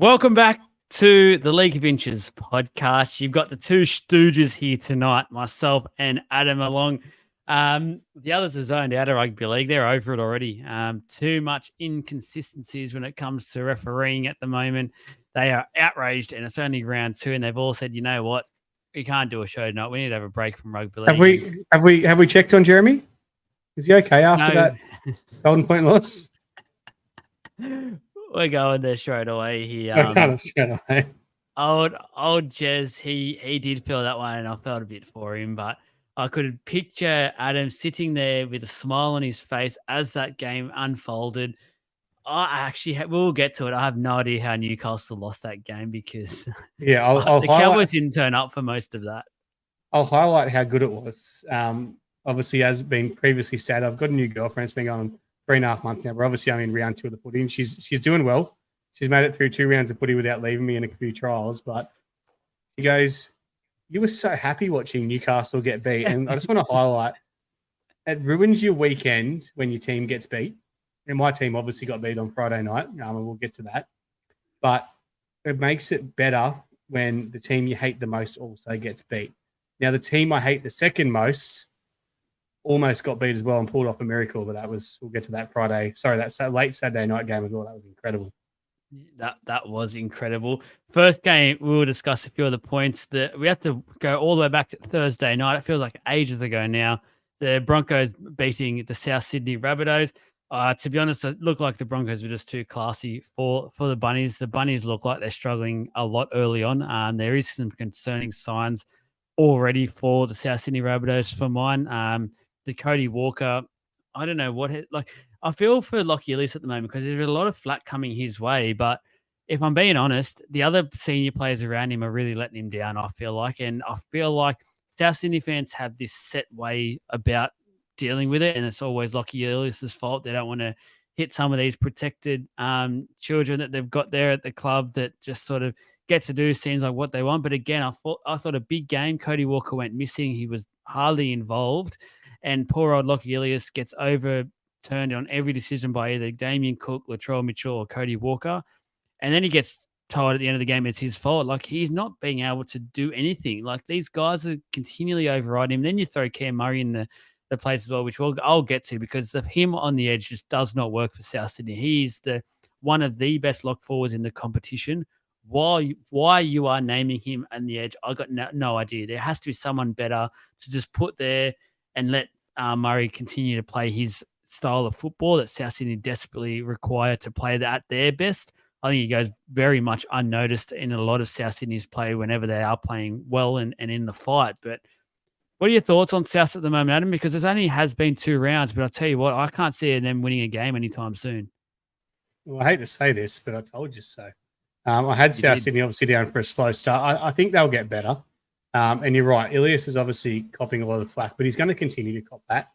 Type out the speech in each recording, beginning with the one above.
Welcome back to the League of Inches podcast. You've got the two stooges here tonight, myself and Adam along. The others are zoned out of rugby league. They're over it already. Too much inconsistencies when it comes to refereeing at the moment. They are outraged, and it's only round 2, and they've all said, you know what, we can't do a show tonight. We need to have a break from rugby league. Have we checked on Jeremy? Is he okay after that Golden Point loss? We're going there straight away here. Old Jez, he did feel that one, and I felt a bit for him, but I could picture Adam sitting there with a smile on his face as that game unfolded. We'll get to it. I have no idea how Newcastle lost that game because the Cowboys didn't turn up for most of that. I'll highlight how good it was. Obviously, as been previously said, I've got a new girlfriend. It's been going on 3.5 months now. But obviously, I'm in round 2 of the footy, and she's doing well. She's made it through 2 rounds of footy without leaving me in a few trials. But she goes, "You were so happy watching Newcastle get beat," and I just want to highlight it ruins your weekend when your team gets beat. And my team obviously got beat on Friday night, and we'll get to that. But it makes it better when the team you hate the most also gets beat. Now, the team I hate the second most almost got beat as well and pulled off a miracle, but we'll get to that Friday. Sorry, that's that late Saturday night game as well. That was incredible. That was incredible. First game, we'll discuss a few of the points that we have to go all the way back to Thursday night. It feels like ages ago now. The Broncos beating the South Sydney Rabbitohs. To be honest, it looked like the Broncos were just too classy for the Bunnies. The Bunnies look like they're struggling a lot early on. There is some concerning signs already for the South Sydney Rabbitohs for mine. The Cody Walker, I don't know I feel for Lockie Ellis at the moment because there's a lot of flack coming his way. But if I'm being honest, the other senior players around him are really letting him down, I feel like. And I feel like South Sydney fans have this set way about dealing with it, and it's always Lockie Ellis's fault. They don't want to hit some of these protected children that they've got there at the club that just sort of get to do seems like what they want. But again, I thought a big game. Cody Walker went missing. He was hardly involved. And poor old Lockie Ellis gets overturned on every decision by either Damien Cook, Latrell Mitchell, or Cody Walker. And then he gets told at the end of the game it's his fault. Like, he's not being able to do anything. Like, these guys are continually overriding him. Then you throw Cam Murray in the place as well, which I'll get to, because him on the edge just does not work for South Sydney. He's one of the best lock forwards in the competition. Why you are naming him on the edge, I got no idea. There has to be someone better to just put there and let Murray continue to play his style of football that South Sydney desperately require to play that at their best. I think he goes very much unnoticed in a lot of South Sydney's play whenever they are playing well and in the fight. But what are your thoughts on South at the moment, Adam? Because it only has been 2 rounds, but I'll tell you what, I can't see them winning a game anytime soon. Well, I hate to say this, but I told you so. I had South Sydney obviously down for a slow start. I think they'll get better. And you're right, Ilias is obviously copping a lot of flack, but he's going to continue to cop that.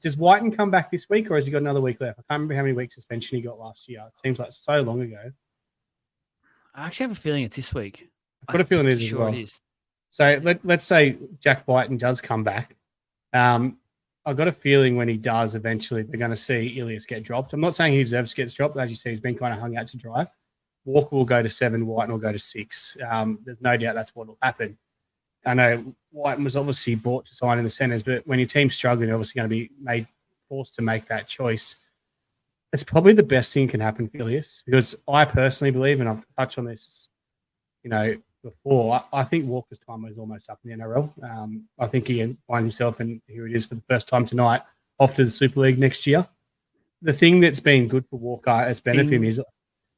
Does Whiten come back this week, or has he got another week left? I can't remember how many weeks suspension he got last year. It seems like so long ago. I actually have a feeling it's this week. I've got a feeling it is as well. It is. So let's say Jack Whiten does come back. I've got a feeling when he does, eventually they're going to see Ilias get dropped. I'm not saying he deserves to get dropped, but as you see, he's been kind of hung out to dry. Walker will go to 7, Whiten will go to 6. There's no doubt that's what will happen. I know Whiten was obviously bought to sign in the centres, but when your team's struggling, you're obviously going to be forced to make that choice. It's probably the best thing that can happen for Ilias, because I personally believe, and I've touched on this, before, I think Walker's time is almost up in the NRL. I think he can find himself, and here it is for the first time tonight, off to the Super League next year. The thing that's been good for Walker as benefit him is,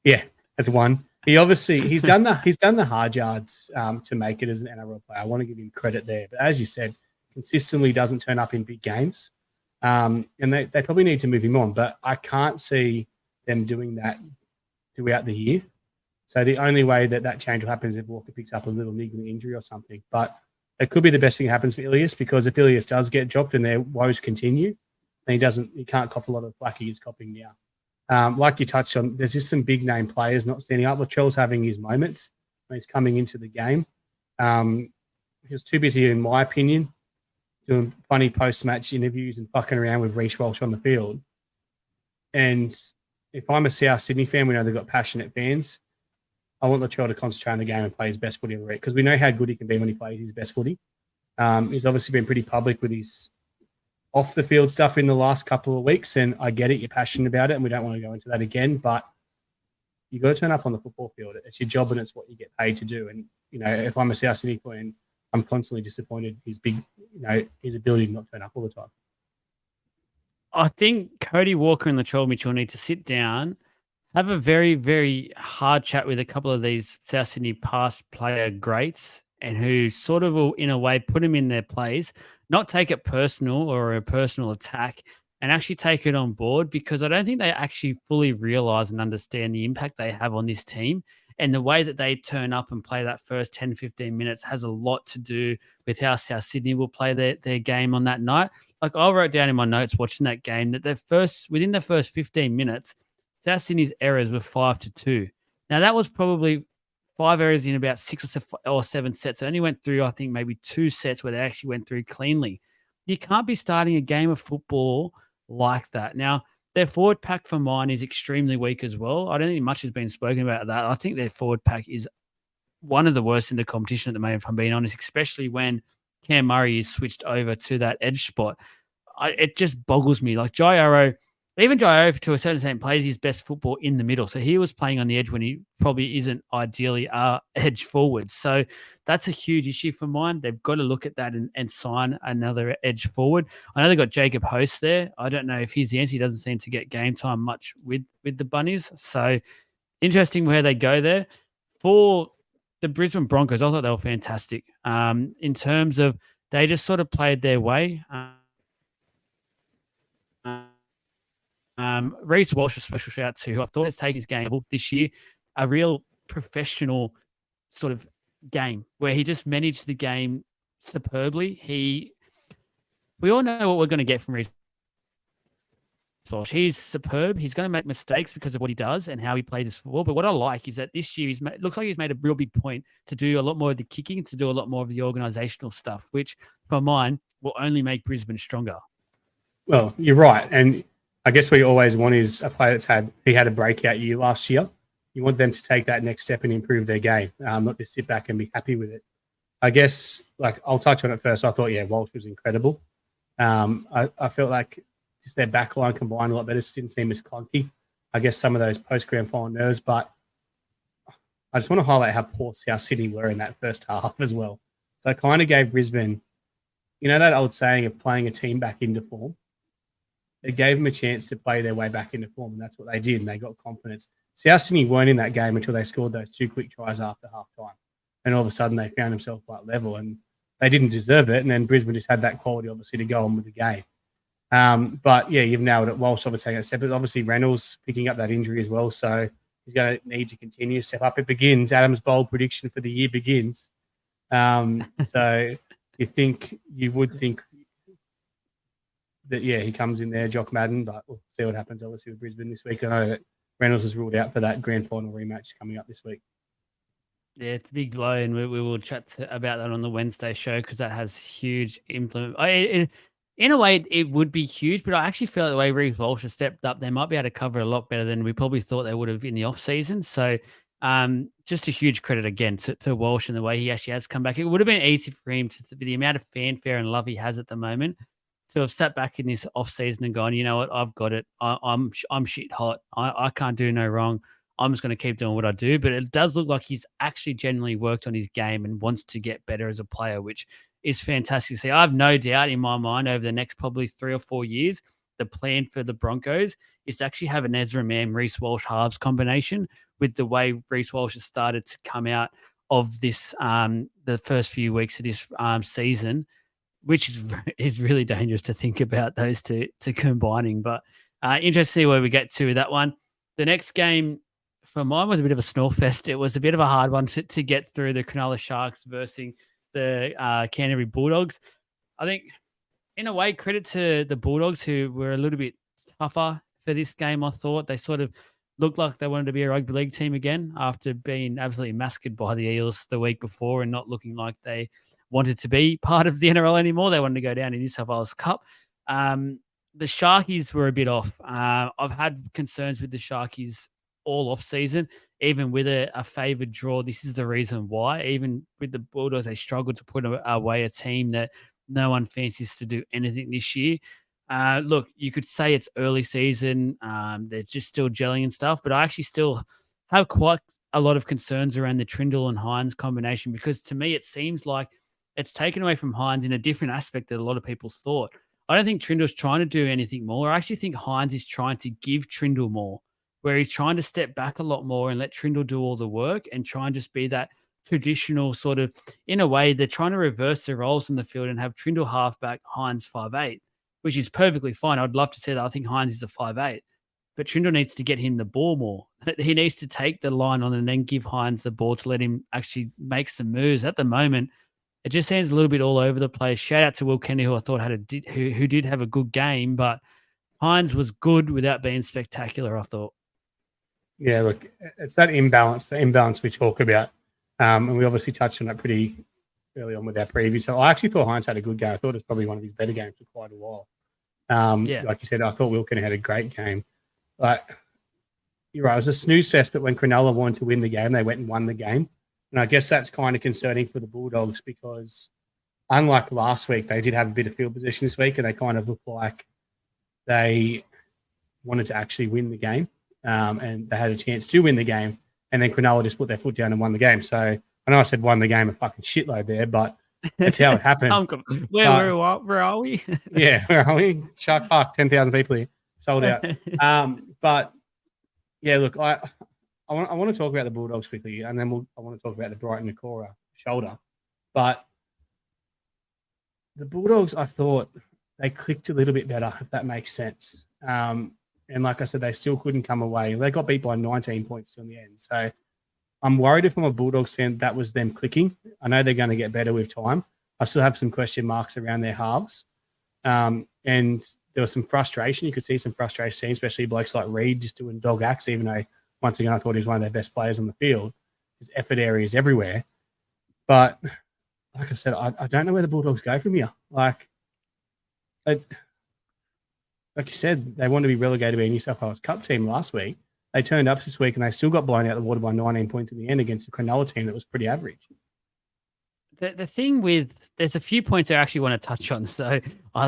that's one. He's done the hard yards to make it as an NRL player. I want to give him credit there. But as you said, consistently doesn't turn up in big games. And they probably need to move him on. But I can't see them doing that throughout the year. So the only way that change will happen is if Walker picks up a little niggling injury or something. But it could be the best thing that happens for Ilias, because if Ilias does get dropped and their woes continue, then he can't cop a lot of flack he is copping now. Like you touched on, there's just some big name players not standing up. Latrell's having his moments when he's coming into the game. He was too busy, in my opinion, doing funny post-match interviews and fucking around with Reece Walsh on the field. And if I'm a South Sydney fan, we know they've got passionate fans. I want Latrell to concentrate on the game and play his best footy every week because we know how good he can be when he plays his best footy. He's obviously been pretty public with his off the field stuff in the last couple of weeks, and I get it. You're passionate about it, and we don't want to go into that again. But you got to turn up on the football field. It's your job, and it's what you get paid to do. And if I'm a South Sydney fan, I'm constantly disappointed his ability to not turn up all the time. I think Cody Walker and Latrell Mitchell need to sit down, have a very, very hard chat with a couple of these South Sydney past player greats, and who sort of will, in a way, put them in their place, not take it personal or a personal attack, and actually take it on board, because I don't think they actually fully realize and understand the impact they have on this team. And the way that they turn up and play that first 10, 15 minutes has a lot to do with how South Sydney will play their game on that night. Like, I wrote down in my notes watching that game that within the first 15 minutes, South Sydney's errors were 5-2. Now, that was probably 5 errors in about 6 or 7 sets. It only went through, I think, maybe 2 sets where they actually went through cleanly. You can't be starting a game of football like that. Now, their forward pack for mine is extremely weak as well. I don't think much has been spoken about that. I think their forward pack is one of the worst in the competition at the moment, if I'm being honest, especially when Cam Murray is switched over to that edge spot. It just boggles me. Like even Jairo, to a certain extent, plays his best football in the middle. So he was playing on the edge when he probably isn't ideally edge forward. So that's a huge issue for mine. They've got to look at that and sign another edge forward. I know they've got Jacob Host there. I don't know if he's the answer. He doesn't seem to get game time much with the Bunnies. So interesting where they go there. For the Brisbane Broncos, I thought they were fantastic in terms of they just sort of played their way. Reece Walsh, a special shout out to, who I thought has taken his game this year, a real professional sort of game where he just managed the game superbly. We all know what we're going to get from Reece Walsh. He's superb. He's going to make mistakes because of what he does and how he plays his football. But what I like is that this year looks like he's made a real big point to do a lot more of the kicking, to do a lot more of the organisational stuff, which for mine will only make Brisbane stronger. Well, you're right. And I guess what you always want is a player he had a breakout year last year. You want them to take that next step and improve their game, not just sit back and be happy with it. I guess, I'll touch on it first. I thought, Walsh was incredible. I felt like just their backline combined a lot better. It didn't seem as clunky. I guess some of those post-grand final nerves, but I just want to highlight how poor South Sydney were in that first half as well. So it kind of gave Brisbane, that old saying of playing a team back into form. It gave them a chance to play their way back into form, and that's what they did, and they got confidence. South Sydney weren't in that game until they scored those 2 quick tries after half-time, and all of a sudden they found themselves quite level, and they didn't deserve it, and then Brisbane just had that quality, obviously, to go on with the game. But, you've nailed it. Walsh obviously taking a step, but obviously Reynolds picking up that injury as well, so he's going to need to continue to step up. It begins. Adam's bold prediction for the year begins. So you would think that, he comes in there, Jock Madden, but we'll see what happens, obviously, with Brisbane this week. I know that Reynolds is ruled out for that grand final rematch coming up this week. Yeah, it's a big blow, and we will chat about that on the Wednesday show because that has huge implement. In a way, it would be huge, but I actually feel like the way Reece Walsh has stepped up, they might be able to cover a lot better than we probably thought they would have in the off-season. So just a huge credit again to Walsh and the way he actually has come back. It would have been easy for him to be the amount of fanfare and love he has at the moment, to have sat back in this off season and gone, you know what, I've got it. I'm shit hot. I can't do no wrong. I'm just going to keep doing what I do. But it does look like he's actually genuinely worked on his game and wants to get better as a player, which is fantastic to see. I have no doubt in my mind over the next probably 3 or 4 years, the plan for the Broncos is to actually have an Ezra Mam, Reece Walsh halves combination, with the way Reece Walsh has started to come out of this, the first few weeks of this season, which is really dangerous to think about those two combining. But interesting to see where we get to with that one. The next game for mine was a bit of a snore fest. It was a bit of a hard one to get through, the Cronulla Sharks versus the Canterbury Bulldogs. I think, in a way, credit to the Bulldogs, who were a little bit tougher for this game. I thought they sort of looked like they wanted to be a rugby league team again after being absolutely massacred by the Eels the week before and not looking like they wanted to be part of the NRL anymore. They wanted to go down to New South Wales Cup. The Sharkies were a bit off. I've had concerns with the Sharkies all off season, even with a favoured draw. This is the reason why. Even with the Bulldogs, they struggled to put away a team that no one fancies to do anything this year. Look, you could say it's early season. They're just still gelling and stuff, but I actually still have quite a lot of concerns around the Trindle and Hines combination, because to me, it seems like it's taken away from Hines in a different aspect that a lot of people thought. I don't think Trindle's trying to do anything more. I actually think Hines is trying to give Trindle more, where he's trying to step back a lot more and let Trindle do all the work and try and just be that traditional sort of, in a way, they're trying to reverse the roles in the field and have Trindle halfback, Hines 5'8", which is perfectly fine. I'd love to say that. I think Hines is a 5'8", but Trindle needs to get him the ball more. He needs to take the line on and then give Hines the ball to let him actually make some moves. At the moment, it just seems a little bit all over the place. Shout out to Will Kennedy, who I thought who did have a good game, but Hines was good without being spectacular, I thought. Yeah, look, it's that imbalance, we talk about. And we obviously touched on it pretty early on with our preview. So I actually thought Hines had a good game. I thought it was probably one of his better games for quite a while. Like you said, I thought Wilkin had a great game. But you're right, it was a snooze fest, but when Cronulla wanted to win the game, they went and won the game. And I guess that's kind of concerning for the Bulldogs, because unlike last week, they did have a bit of field position this week, and they kind of looked like they wanted to actually win the game, and they had a chance to win the game. And then Cronulla just put their foot down and won the game. So I know I said won the game a fucking shitload there, but that's how it happened. Where are we? Yeah, where are we? Shark Park, 10,000 people here, sold out. But yeah, look, I want to talk about the Bulldogs quickly, and then I want to talk about the Brighton Nakora shoulder. But the Bulldogs, I thought they clicked a little bit better, if that makes sense. And like I said, they still couldn't come away. They got beat by 19 points in the end. So I'm worried if I'm a Bulldogs fan, that was them clicking. I know they're going to get better with time. I still have some question marks around their halves. And there was some frustration. You could see some frustration, especially blokes like Reid just doing dog acts, even though, once again, I thought he was one of their best players on the field. His effort areas everywhere. But like I said, I don't know where the Bulldogs go from here. Like you said, they wanted to be relegated to a New South Wales Cup team last week. They turned up this week and they still got blown out of the water by 19 points in the end against a Cronulla team that was pretty average. The thing with, there's a few points I actually want to touch on. So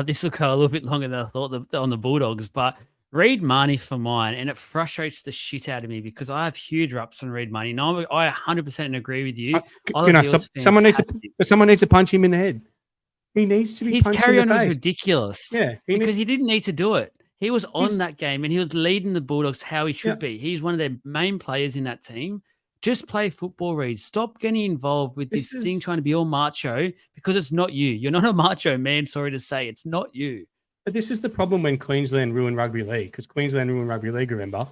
this will go a little bit longer than I thought on the Bulldogs, but Reid Marnie for mine, and it frustrates the shit out of me because I have huge raps on Reid Marnie. No, I 100% agree with you. Can I stop? Someone needs to punch him in the head. He needs to be punched in the face. His carry-on was ridiculous. Yeah. Because he didn't need to do it. He was on that game and he was leading the Bulldogs how he should be. He's one of their main players in that team. Just play football, Reid. Stop getting involved with this thing trying to be all macho, because it's not you. You're not a macho man, sorry to say. It's not you. But this is the problem when Queensland ruined rugby league, because Queensland ruined rugby league, remember?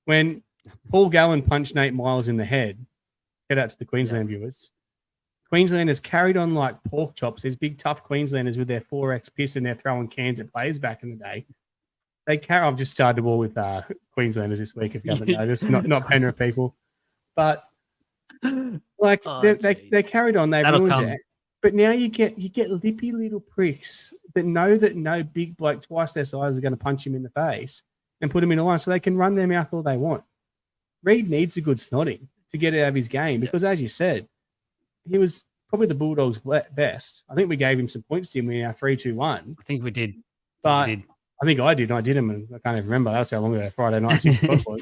When Paul Gallen punched Nate Miles in the head, head out to the Queensland viewers, Queenslanders carried on like pork chops. These big, tough Queenslanders with their 4X piss and they're throwing cans at players back in the day. I've just started the war with Queenslanders this week, if you haven't noticed. Not Penrith people. But like they carried on, they ruined it. But now you get lippy little pricks that know that no big bloke twice their size is going to punch him in the face and put him in a line so they can run their mouth all they want. Reid needs a good snotting to get it out of his game because, as you said, he was probably the Bulldogs' best. I think we gave him some points to him in our 3-2-1. I think we did. But I think I did. I did him, and I can't even remember. That's how long ago Friday night was.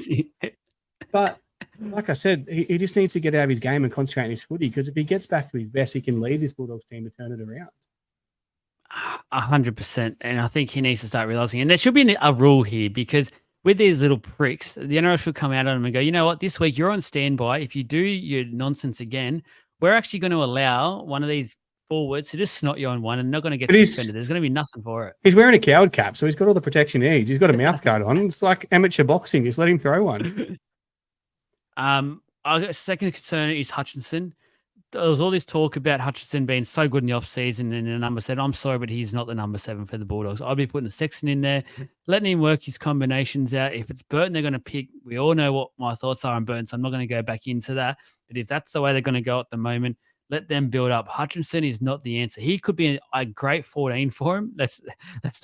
But like I said, he just needs to get out of his game and concentrate on his footy, because if he gets back to his best, he can lead this Bulldogs team to turn it around. 100%. And I think he needs to start realising. And there should be a rule here, because with these little pricks, the NRL should come out on them and go, you know what, this week you're on standby. If you do your nonsense again, we're actually going to allow one of these forwards to just snot you on one and not going to get suspended. There's going to be nothing for it. He's wearing a coward cap, so he's got all the protection he needs. He's got a mouth guard on. It's like amateur boxing. Just let him throw one. Our second concern is Hutchinson. There was all this talk about Hutchinson being so good in the off-season and the number 7. I'm sorry, but he's not the number 7 for the Bulldogs. I'll be putting the Sexton in there, letting him work his combinations out. If it's Burton they're going to pick, we all know what my thoughts are on Burton, so I'm not going to go back into that. But if that's the way they're going to go at the moment, let them build up. Hutchinson is not the answer. He could be a great 14 for him. Let's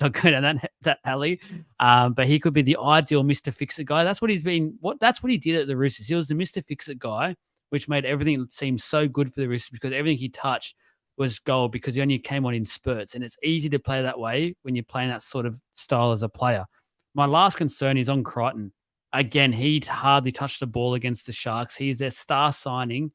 not go down that alley. But he could be the ideal Mr. Fix-It guy. That's what he's been. That's what he did at the Roosters. He was the Mr. Fix-It guy, which made everything seem so good for the Roosters because everything he touched was gold because he only came on in spurts. And it's easy to play that way when you're playing that sort of style as a player. My last concern is on Crichton. Again, he hardly touched the ball against the Sharks. He's their star signing.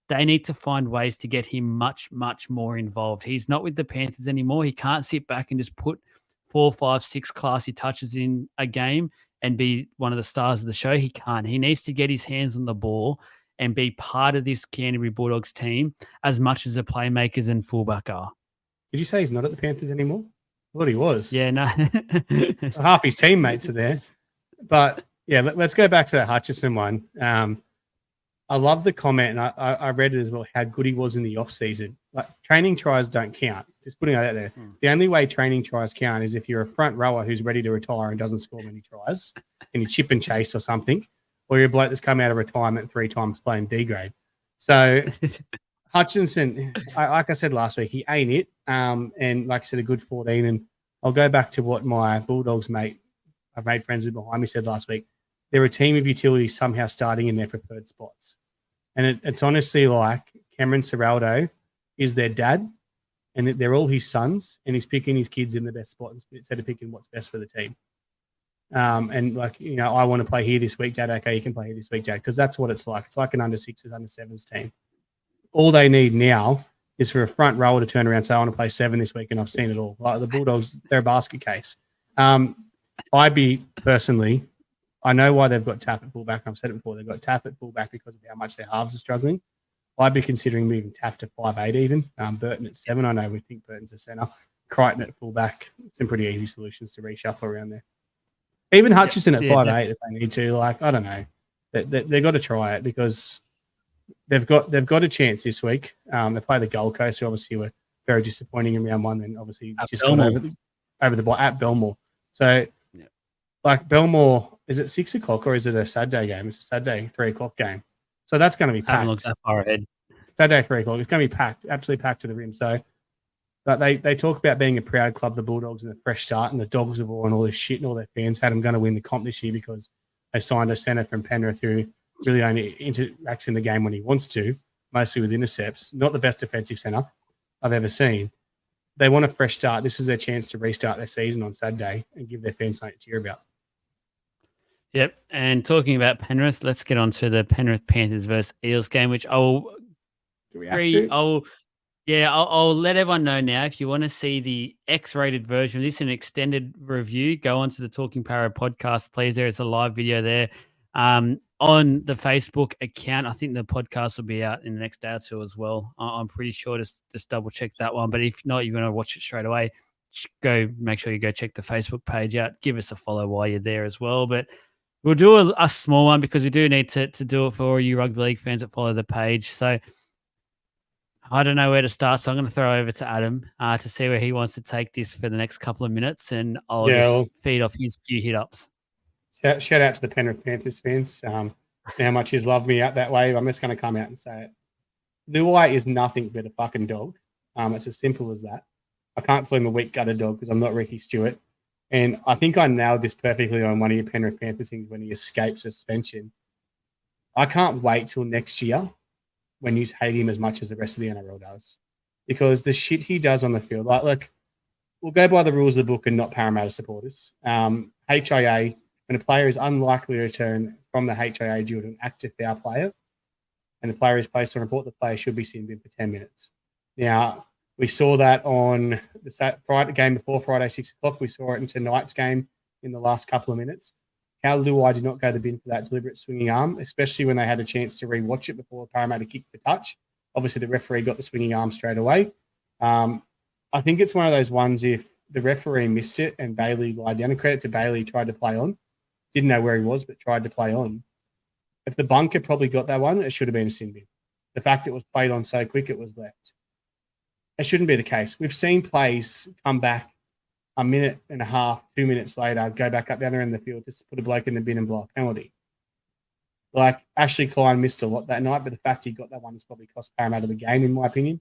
They need to find ways to get him much, much more involved. He's not with the Panthers anymore. He can't sit back and just put 4, 5, 6 classy touches in a game and be one of the stars of the show. He can't. He needs to get his hands on the ball and be part of this Canterbury Bulldogs team as much as the playmakers and fullback are. Did you say he's not at the Panthers anymore? I thought he was. Yeah, no. Half his teammates are there. But, yeah, let's go back to that Hutchison one. I love the comment, and I read it as well, how good he was in the off-season. Like, training tries don't count. Just putting it out there. The only way training tries count is if you're a front rower who's ready to retire and doesn't score many tries, and you chip and chase or something, or you're a bloke that's come out of retirement 3 times playing D grade. So Hutchinson, like I said last week, he ain't it. And like I said, a good 14. And I'll go back to what my Bulldogs mate, I've made friends with behind me, said last week. They're a team of utility somehow starting in their preferred spots. And it's honestly like Cameron Ciraldo is their dad, and they're all his sons, and he's picking his kids in the best spot instead of picking what's best for the team. And like, you know, I want to play here this week, Dad. Okay, you can play here this week, Dad, because that's what it's like. It's like an under 6s, under 7s team. All they need now is for a front rower to turn around and say, I want to play 7 this week, and I've seen it all. Like the Bulldogs, they're a basket case. I'd be personally, I know why they've got Taff at fullback. I've said it before. They've got Taff at fullback because of how much their halves are struggling. I'd be considering moving Taff to 5'8" even. Burton at 7. I know we think Burton's a centre. Crichton at fullback. Some pretty easy solutions to reshuffle around there. Even Hutchison at 5'8" if they need to. Like, I don't know. They've got to try it because they've got a chance this week. They play the Gold Coast, who obviously were very disappointing in round 1, and obviously at just got over the ball at Belmore. So, like Belmore, is it 6 o'clock or is it a Saturday game? It's a Saturday 3 o'clock game. So that's going to be packed. I haven't looked that far ahead. Saturday 3 o'clock. It's going to be packed, absolutely packed to the rim. So, but they talk about being a proud club, the Bulldogs, and a fresh start, and the Dogs of War and all this shit, and all their fans had them going to win the comp this year because they signed a centre from Penrith who really only interacts in the game when he wants to, mostly with intercepts. Not the best defensive centre I've ever seen. They want a fresh start. This is their chance to restart their season on Saturday and give their fans something to cheer about. Yep. And talking about Penrith, let's get on to the Penrith Panthers versus Eels game, which I'll let everyone know now. If you want to see the X-rated version of this, an extended review, go onto the Talking Para podcast, please. There is a live video there on the Facebook account. I think the podcast will be out in the next day or two as well. I'm pretty sure. Just double check that one. But if not, you're going to watch it straight away. Make sure you go check the Facebook page out. Give us a follow while you're there as well. But we'll do a small one because we do need to do it for all you rugby league fans that follow the page. So I don't know where to start, so I'm going to throw over to Adam to see where he wants to take this for the next couple of minutes, and I'll just feed off his few hit-ups. Shout out to the Penrith Panthers fans. How much he's loved me out that way. I'm just going to come out and say it. Luai is nothing but a fucking dog. It's as simple as that. I can't call him a weak gutter dog because I'm not Ricky Stewart. And I think I nailed this perfectly on one of your Penrith Panthers things when he escaped suspension. I can't wait till next year when you hate him as much as the rest of the NRL does. Because the shit he does on the field, like we'll go by the rules of the book and not Parramatta supporters. HIA, when a player is unlikely to return from the HIA due to an active foul player, and the player is placed on report, the player should be sent in for 10 minutes. Now, we saw that on the game before Friday, 6 o'clock. We saw it in tonight's game in the last couple of minutes. How Luai did not go to the bin for that deliberate swinging arm, especially when they had a chance to re-watch it before Parramatta kicked the touch. Obviously, the referee got the swinging arm straight away. I think it's one of those ones if the referee missed it and Bailey lied down, and credit to Bailey, tried to play on. Didn't know where he was, but tried to play on. If the bunker probably got that one, it should have been a sin bin. The fact it was played on so quick, it was left. It shouldn't be the case. We've seen plays come back a minute and a half, 2 minutes later, go back up the other end of the field, just put a bloke in the bin and block penalty. Like Ashley Klein missed a lot that night, but the fact he got that one has probably cost Parramatta the game, in my opinion.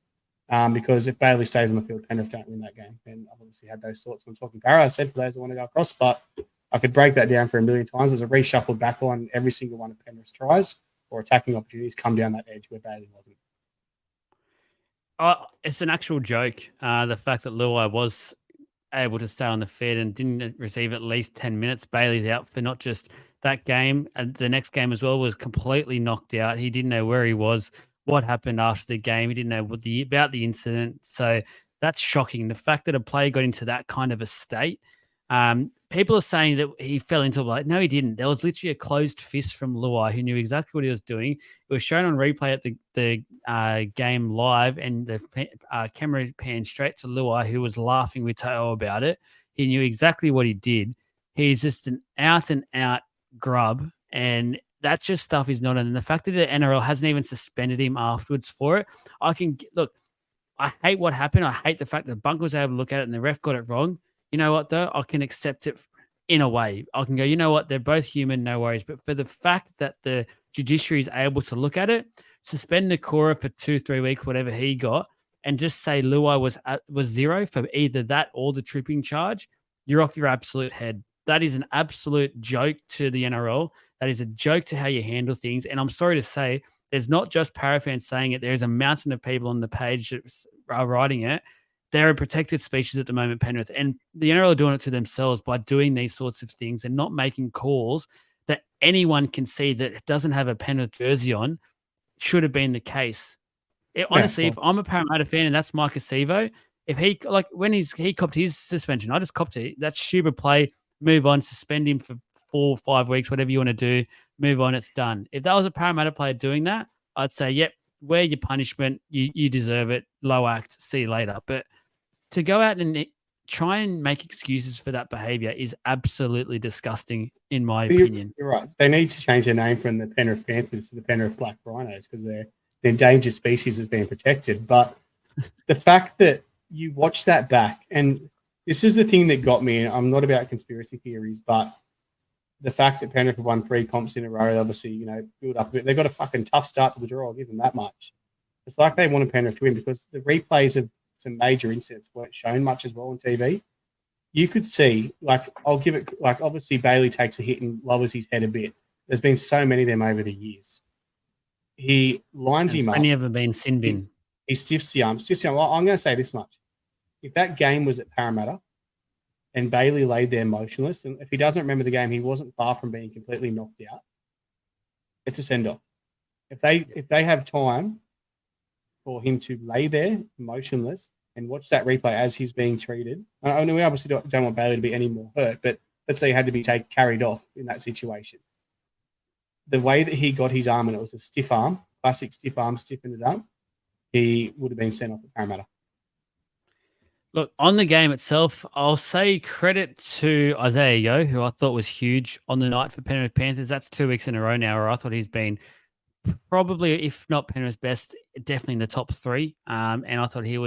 Because if Bailey stays on the field, Penrith don't win that game. And I've obviously had those thoughts when talking Parra. I said for those that want to go across, but I could break that down for a million times. It was a reshuffled back line. Every single one of Penrith's tries or attacking opportunities come down that edge where Bailey wasn't. It's an actual joke. The fact that Luai was able to stay on the field and didn't receive at least 10 minutes. Bailey's out for not just that game, and the next game as well was completely knocked out. He didn't know where he was, what happened after the game. He didn't know about the incident. So that's shocking. The fact that a player got into that kind of a state. People are saying that he fell into it. No, he didn't. There was literally a closed fist from Luai, who knew exactly what he was doing. It was shown on replay at the game live, and the camera panned straight to Luai, who was laughing with Teo about it. He knew exactly what he did. He's just an out-and-out grub, and that's just stuff he's not in. And the fact that the NRL hasn't even suspended him afterwards for it, I hate what happened. I hate the fact that Bunk was able to look at it and the ref got it wrong. You know what, though? I can accept it in a way. I can go, you know what? They're both human, no worries. But for the fact that the judiciary is able to look at it, suspend Nakora for 2-3 weeks, whatever he got, and just say Luai was zero for either that or the tripping charge, you're off your absolute head. That is an absolute joke to the NRL. That is a joke to how you handle things. And I'm sorry to say, there's not just Para fans saying it. There's a mountain of people on the page that are writing it. They're a protected species at the moment, Penrith, and the NRL are doing it to themselves by doing these sorts of things and not making calls that anyone can see that doesn't have a Penrith jersey on should have been the case. Honestly, if I'm a Parramatta fan and that's Mike Acevo, if when he copped his suspension, I just copped it. That's stupid play. Move on, suspend him for 4 or 5 weeks, whatever you want to do. Move on, it's done. If that was a Parramatta player doing that, I'd say, yep, wear your punishment. You deserve it. Low act. See you later. But to go out and try and make excuses for that behavior is absolutely disgusting, in my opinion. You're right. They need to change their name from the Penrith Panthers to the Penrith Black Rhinos because their endangered species is being protected. But the fact that you watch that back, and this is the thing that got me, and I'm not about conspiracy theories, but the fact that Penrith have won 3 comps in a row, obviously, build up a bit. They got a fucking tough start to the draw. I'll give them that much. It's like they wanted Penrith to win because the replays of some major incidents weren't shown much as well on TV. You could see, I'll give it, obviously Bailey takes a hit and lowers his head a bit. There's been so many of them over the years. He lines him up. Many of them been sin bin. He stiffs the arm. Well, I'm going to say this much. If that game was at Parramatta and Bailey laid there motionless, and if he doesn't remember the game, he wasn't far from being completely knocked out. It's a send-off. If they have time for him to lay there motionless and watch that replay as he's being treated. I mean, we obviously don't want Bailey to be any more hurt, but let's say he had to be carried off in that situation. The way that he got his arm, and it was a stiff arm, classic stiff arm, stiffened it up, he would have been sent off at Parramatta. Look, on the game itself, I'll say credit to Isaiah Yeo, who I thought was huge on the night for Penrith Panthers. That's 2 weeks in a row now where I thought he's been probably, if not Penrith's best, definitely in the top 3. And I thought he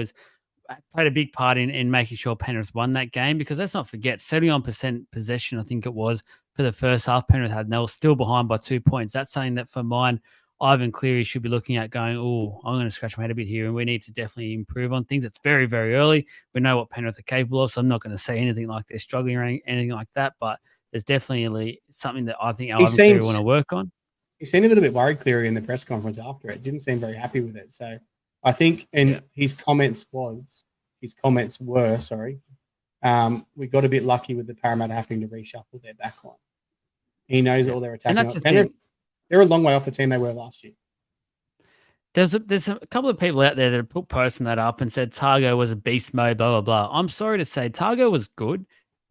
played a big part in making sure Penrith won that game because let's not forget, 71% possession, I think it was, for the first half Penrith had, and they were still behind by 2 points. That's something that for mine, Ivan Cleary should be looking at going, oh, I'm going to scratch my head a bit here and we need to definitely improve on things. It's very, very early. We know what Penrith are capable of, so I'm not going to say anything like they're struggling or anything like that, but there's definitely something that I think Ivan Cleary want to work on. He seemed a little bit worried, Cleary, in the press conference after it. Didn't seem very happy with it. So I think, his comments were, we got a bit lucky with the Parramatta having to reshuffle their backline. He knows all their attacking. And that's they're a long way off the team they were last year. There's a couple of people out there that put posting that up and said Targo was a beast mode, blah, blah, blah. I'm sorry to say Targo was good,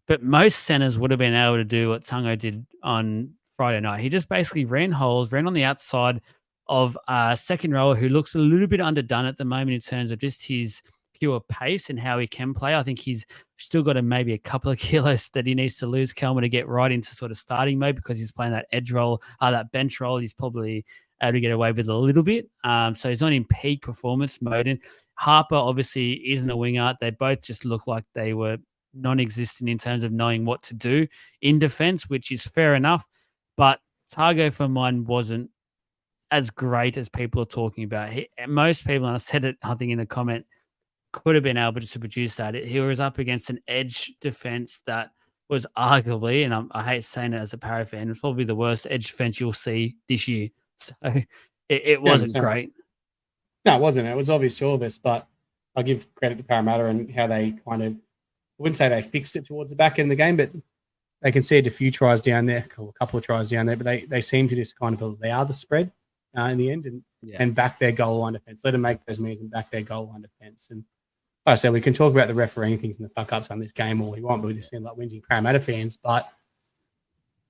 but most centers would have been able to do what Tango did on Friday night. He just basically ran holes, ran on the outside of a second rower who looks a little bit underdone at the moment in terms of just his pure pace and how he can play. I think he's still got maybe a couple of kilos that he needs to lose, Kelma, to get right into sort of starting mode because he's playing that edge role, that bench role. He's probably able to get away with a little bit. So he's not in peak performance mode. And Harper obviously isn't a winger. They both just look like they were non-existent in terms of knowing what to do in defense, which is fair enough. But Targo for mine wasn't as great as people are talking about. Most people, and I said it, I think in the comment, could have been able to produce that. He was up against an edge defense that was arguably, and I hate saying it as a Para fan, it's probably the worst edge defense you'll see this year. So it wasn't great. No, it wasn't. It was obvious to all of us, but I'll give credit to Parramatta and how they kind of, I wouldn't say they fixed it towards the back end of the game, but they conceded a few tries down there, a couple of tries down there, but they seem to just kind of allow the spread in the end and back their goal line defense. Let them make those moves and back their goal line defense. And like I said, we can talk about the refereeing things and the fuck-ups on this game all we want, but we just seem like whinging Parramatta fans. But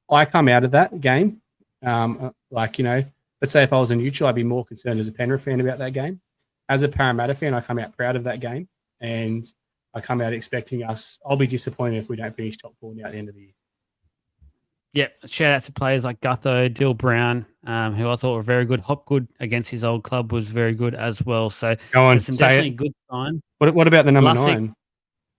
I come out of that game, let's say if I was a neutral, I'd be more concerned as a Penrith fan about that game. As a Parramatta fan, I come out proud of that game, and I come out expecting us. I'll be disappointed if we don't finish top 4 now at the end of the year. Yeah, shout out to players like Gutho, Dill Brown, who I thought were very good. Hopgood against his old club was very good as well. So some definitely good sign. What about the number 9?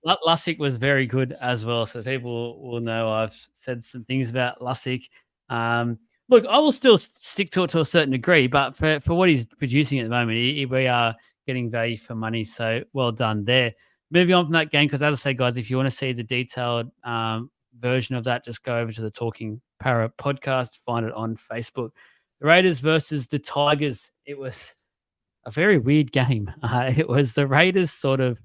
Lussick was very good as well. So people will know I've said some things about Lussick. Look, I will still stick to it to a certain degree, but for what he's producing at the moment, we are getting value for money. So well done there. Moving on from that game, because as I say, guys, if you want to see the detailed version of that, just go over to the Talking Para podcast, find it on Facebook. The Raiders versus the Tigers. It was a very weird game. It was the Raiders sort of,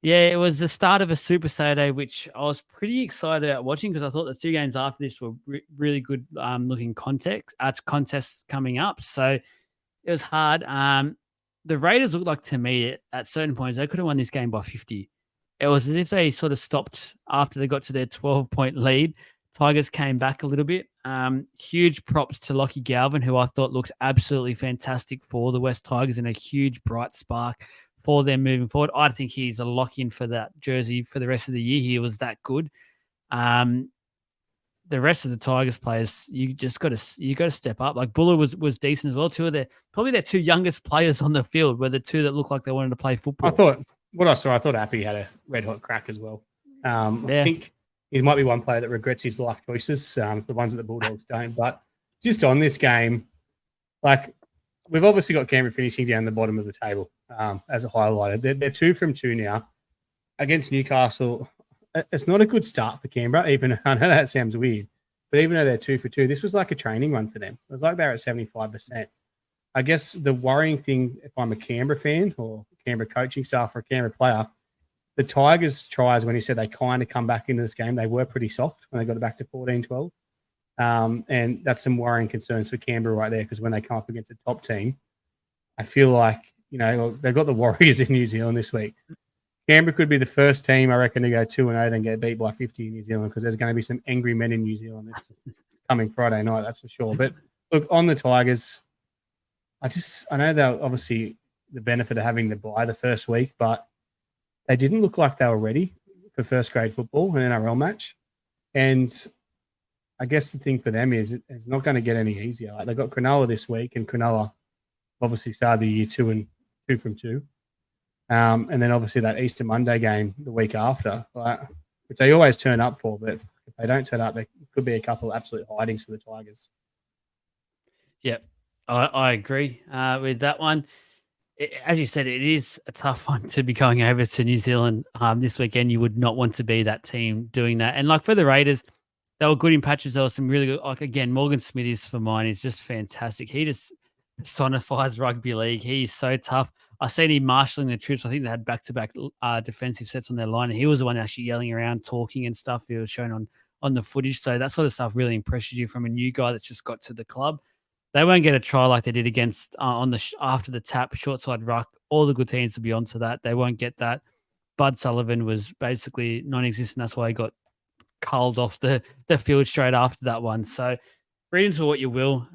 it was the start of a Super Saturday, which I was pretty excited about watching because I thought the 2 games after this were really good looking contests coming up. So it was hard. The Raiders looked like, to me, at certain points, they could have won this game by 50. It was as if they sort of stopped after they got to their 12-point lead. Tigers came back a little bit. Huge props to Lockie Galvin, who I thought looks absolutely fantastic for the West Tigers and a huge bright spark for them moving forward. I think he's a lock-in for that jersey for the rest of the year. He was that good. The rest of the Tigers players, you got to step up. Like Buller was decent as well. Probably their 2 youngest players on the field were the 2 that looked like they wanted to play football. I thought Appy had a red hot crack as well. I think he might be one player that regrets his life choices. The ones that the Bulldogs don't. But just on this game, like we've obviously got Canberra finishing down the bottom of the table as a highlighter. They're 2 from 2 now against Newcastle. It's not a good start for Canberra, even I know that sounds weird, but even though they're 2 for 2, this was like a training run for them. It was like they're at 75%. I guess the worrying thing, if I'm a Canberra fan or Canberra coaching staff or a Canberra player, the Tigers tries when he said they kind of come back into this game, they were pretty soft when they got it back to 14-12. And that's some worrying concerns for Canberra right there, because when they come up against a top team, I feel like, they've got the Warriors in New Zealand this week. Canberra could be the first team, I reckon, to go 2-0 then get beat by 50 in New Zealand, because there's going to be some angry men in New Zealand this coming Friday night, that's for sure. But look, on the Tigers, I know they're obviously the benefit of having the bye the first week, but they didn't look like they were ready for first grade football, an NRL match. And I guess the thing for them is it's not going to get any easier. Like, they've got Cronulla this week, and Cronulla obviously started the year 2 from 2. And then obviously that Easter Monday game the week after, which they always turn up for. But if they don't turn up, there could be a couple of absolute hidings for the Tigers. Yeah, I agree with that one. As you said, it is a tough one to be going over to New Zealand this weekend. You would not want to be that team doing that. And like for the Raiders, they were good in patches. There was some really good, like again, Morgan Smithies for mine is just fantastic. He just personifies rugby league. He's so tough. I seen him marshalling the troops. I think they had back-to-back defensive sets on their line, and he was the one actually yelling around, talking and stuff. He was shown on the footage. So that sort of stuff really impresses you from a new guy that's just got to the club. They won't get a try like they did against after the tap, short side ruck. All the good teams will be onto that. They won't get that. Bud Sullivan was basically non-existent. That's why he got culled off the field straight after that one. So read into what you will.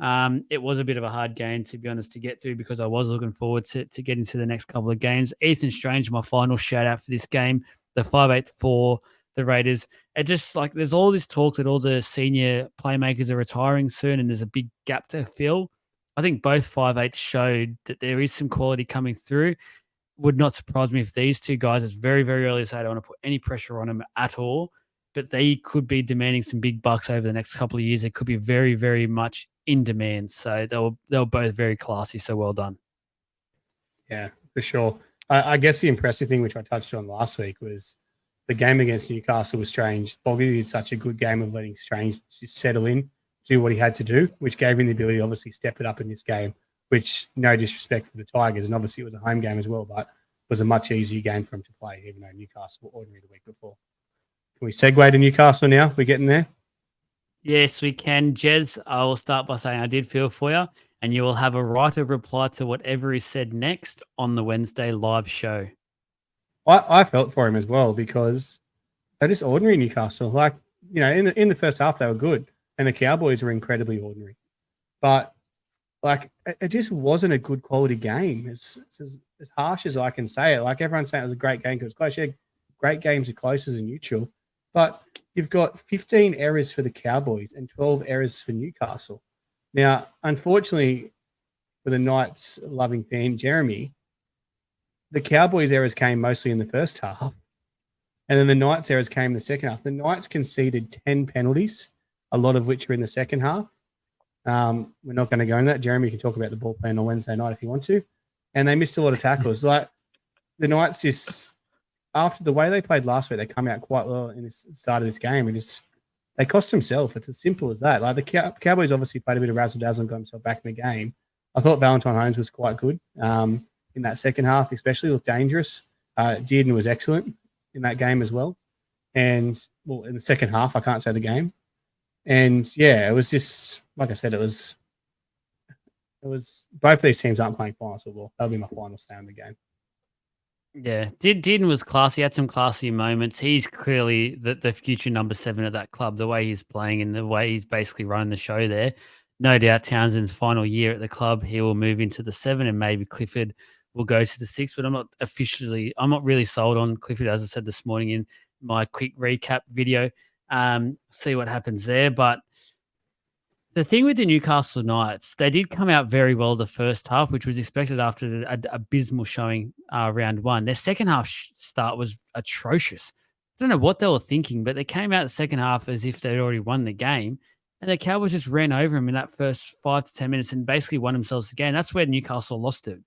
It was a bit of a hard game, to be honest, to get through, because I was looking forward to getting to the next couple of games. Ethan Strange, my final shout out for this game, the 5'8" for the Raiders. It just like there's all this talk that all the senior playmakers are retiring soon and there's a big gap to fill. I think both 5'8" showed that there is some quality coming through. Would not surprise me if these 2 guys, it's very, very early to say I don't want to put any pressure on them at all, but they could be demanding some big bucks over the next couple of years. It could be very, very much in demand. So they were both very classy. So well done. Yeah, for sure. I guess the impressive thing, which I touched on last week, was the game against Newcastle was Strange. Boggy did such a good game of letting Strange just settle in, do what he had to do, which gave him the ability to obviously step it up in this game, which no disrespect for the Tigers. And obviously it was a home game as well, but was a much easier game for him to play, even though Newcastle were ordinary the week before. Can we segue to Newcastle now? We're getting there. Yes, we can. Jez, I will start by saying I did feel for you, and you will have a right of reply to whatever is said next on the Wednesday live show. I felt for him as well because they're just ordinary Newcastle. Like, you know, in the first half, they were good, and the Cowboys were incredibly ordinary. But, like, it just wasn't a good quality game. It's as harsh as I can say it. Like, everyone's saying it was a great game because it's close. Yeah, great games are close as a neutral. But you've got 15 errors for the Cowboys and 12 errors for Newcastle. Now, unfortunately, for the Knights loving fan, Jeremy, the Cowboys errors came mostly in the first half. And then the Knights errors came in the second half. The Knights conceded 10 penalties, a lot of which were in the second half. We're not going to go into that. Jeremy can talk about the ball plan on Wednesday night if you want to. And they missed a lot of tackles. Like, the Knights just, after the way they played last week, they come out quite well in the start of this game. And they cost themselves. It's as simple as that. Like, the Cowboys obviously played a bit of razzle-dazzle and got themselves back in the game. I thought Valentine Holmes was quite good in that second half, especially looked dangerous. Dearden was excellent in that game as well. And, well, in the second half, I can't say the game. And, yeah, it was just, like I said, it was both of these teams aren't playing finals football. That'll be my final say on the game. Yeah, Dearden was classy. He had some classy moments. He's clearly the future number 7 at that club, the way he's playing and the way he's basically running the show there. No doubt Townsend's final year at the club, he will move into the 7 and maybe Clifford will go to the 6, but I'm not really sold on Clifford, as I said this morning in my quick recap video. See what happens there. But the thing with the Newcastle Knights, they did come out very well the first half, which was expected after the abysmal showing round 1. Their second half start was atrocious. I don't know what they were thinking, but they came out the second half as if they'd already won the game. And the Cowboys just ran over them in that first 5 to 10 minutes and basically won themselves the game. That's where Newcastle lost it.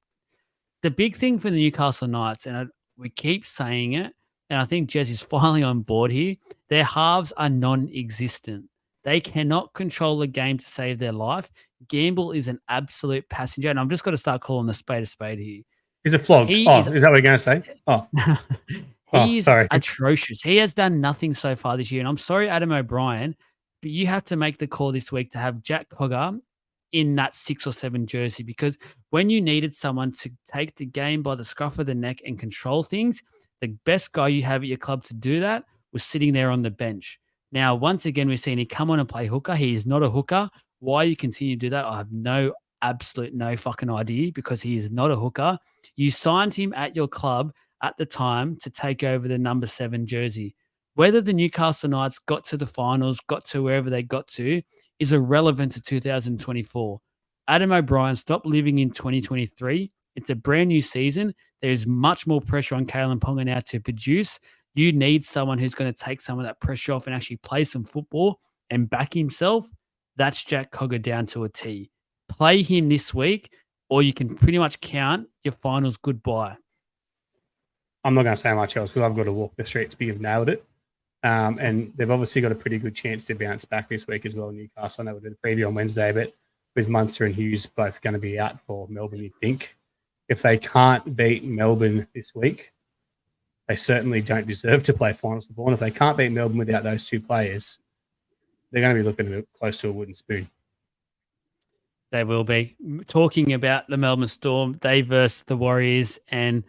The big thing for the Newcastle Knights, and we keep saying it, and I think Jez is finally on board here, their halves are non-existent. They cannot control a game to save their life. Gamble is an absolute passenger, and I'm just going to start calling the spade a spade here. He's a flog. Is that what you're going to say? Oh. He's atrocious. He has done nothing so far this year, and I'm sorry, Adam O'Brien, but you have to make the call this week to have Jack Cogger in that 6 or 7 jersey, because when you needed someone to take the game by the scruff of the neck and control things, the best guy you have at your club to do that was sitting there on the bench. Now, once again, we're seeing he come on and play hooker. He is not a hooker. Why you continue to do that, I have no fucking idea, because he is not a hooker. You signed him at your club at the time to take over the number 7 jersey. Whether the Newcastle Knights got to the finals, got to wherever they got to, is irrelevant to 2024. Adam O'Brien, stop living in 2023. It's a brand new season. There's much more pressure on Kalen Ponga now to produce. You need someone who's going to take some of that pressure off and actually play some football and back himself. That's Jack Cogger down to a T. Play him this week, or you can pretty much count your finals goodbye. I'm not going to say much else because I've got to walk the streets, but you've nailed it. And they've obviously got a pretty good chance to bounce back this week as well, Newcastle. I know we did a preview on Wednesday, but with Munster and Hughes both going to be out for Melbourne, you'd think. If they can't beat Melbourne this week, they certainly don't deserve to play finals football. And if they can't beat Melbourne without those 2 players, they're going to be looking a bit close to a wooden spoon. They will be. Talking about the Melbourne Storm, they versed the Warriors, and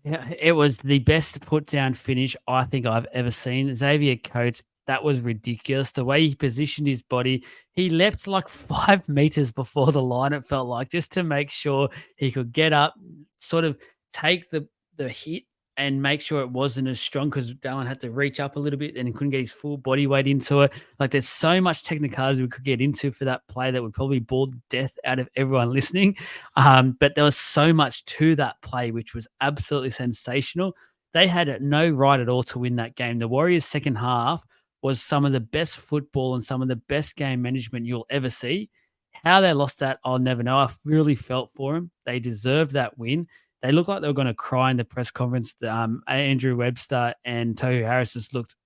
it was the best put-down finish I think I've ever seen. Xavier Coates, that was ridiculous. The way he positioned his body, he leapt like 5 meters before the line, it felt like, just to make sure he could get up, sort of take the hit and make sure it wasn't as strong, because Dallin had to reach up a little bit and he couldn't get his full body weight into it. Like, there's so much technicality we could get into for that play that would probably bore the death out of everyone listening. But there was so much to that play, which was absolutely sensational. They had no right at all to win that game. The Warriors' second half was some of the best football and some of the best game management you'll ever see. How they lost that, I'll never know. I really felt for them. They deserved that win. They looked like they were going to cry in the press conference. Andrew Webster and Tohu Harris just looked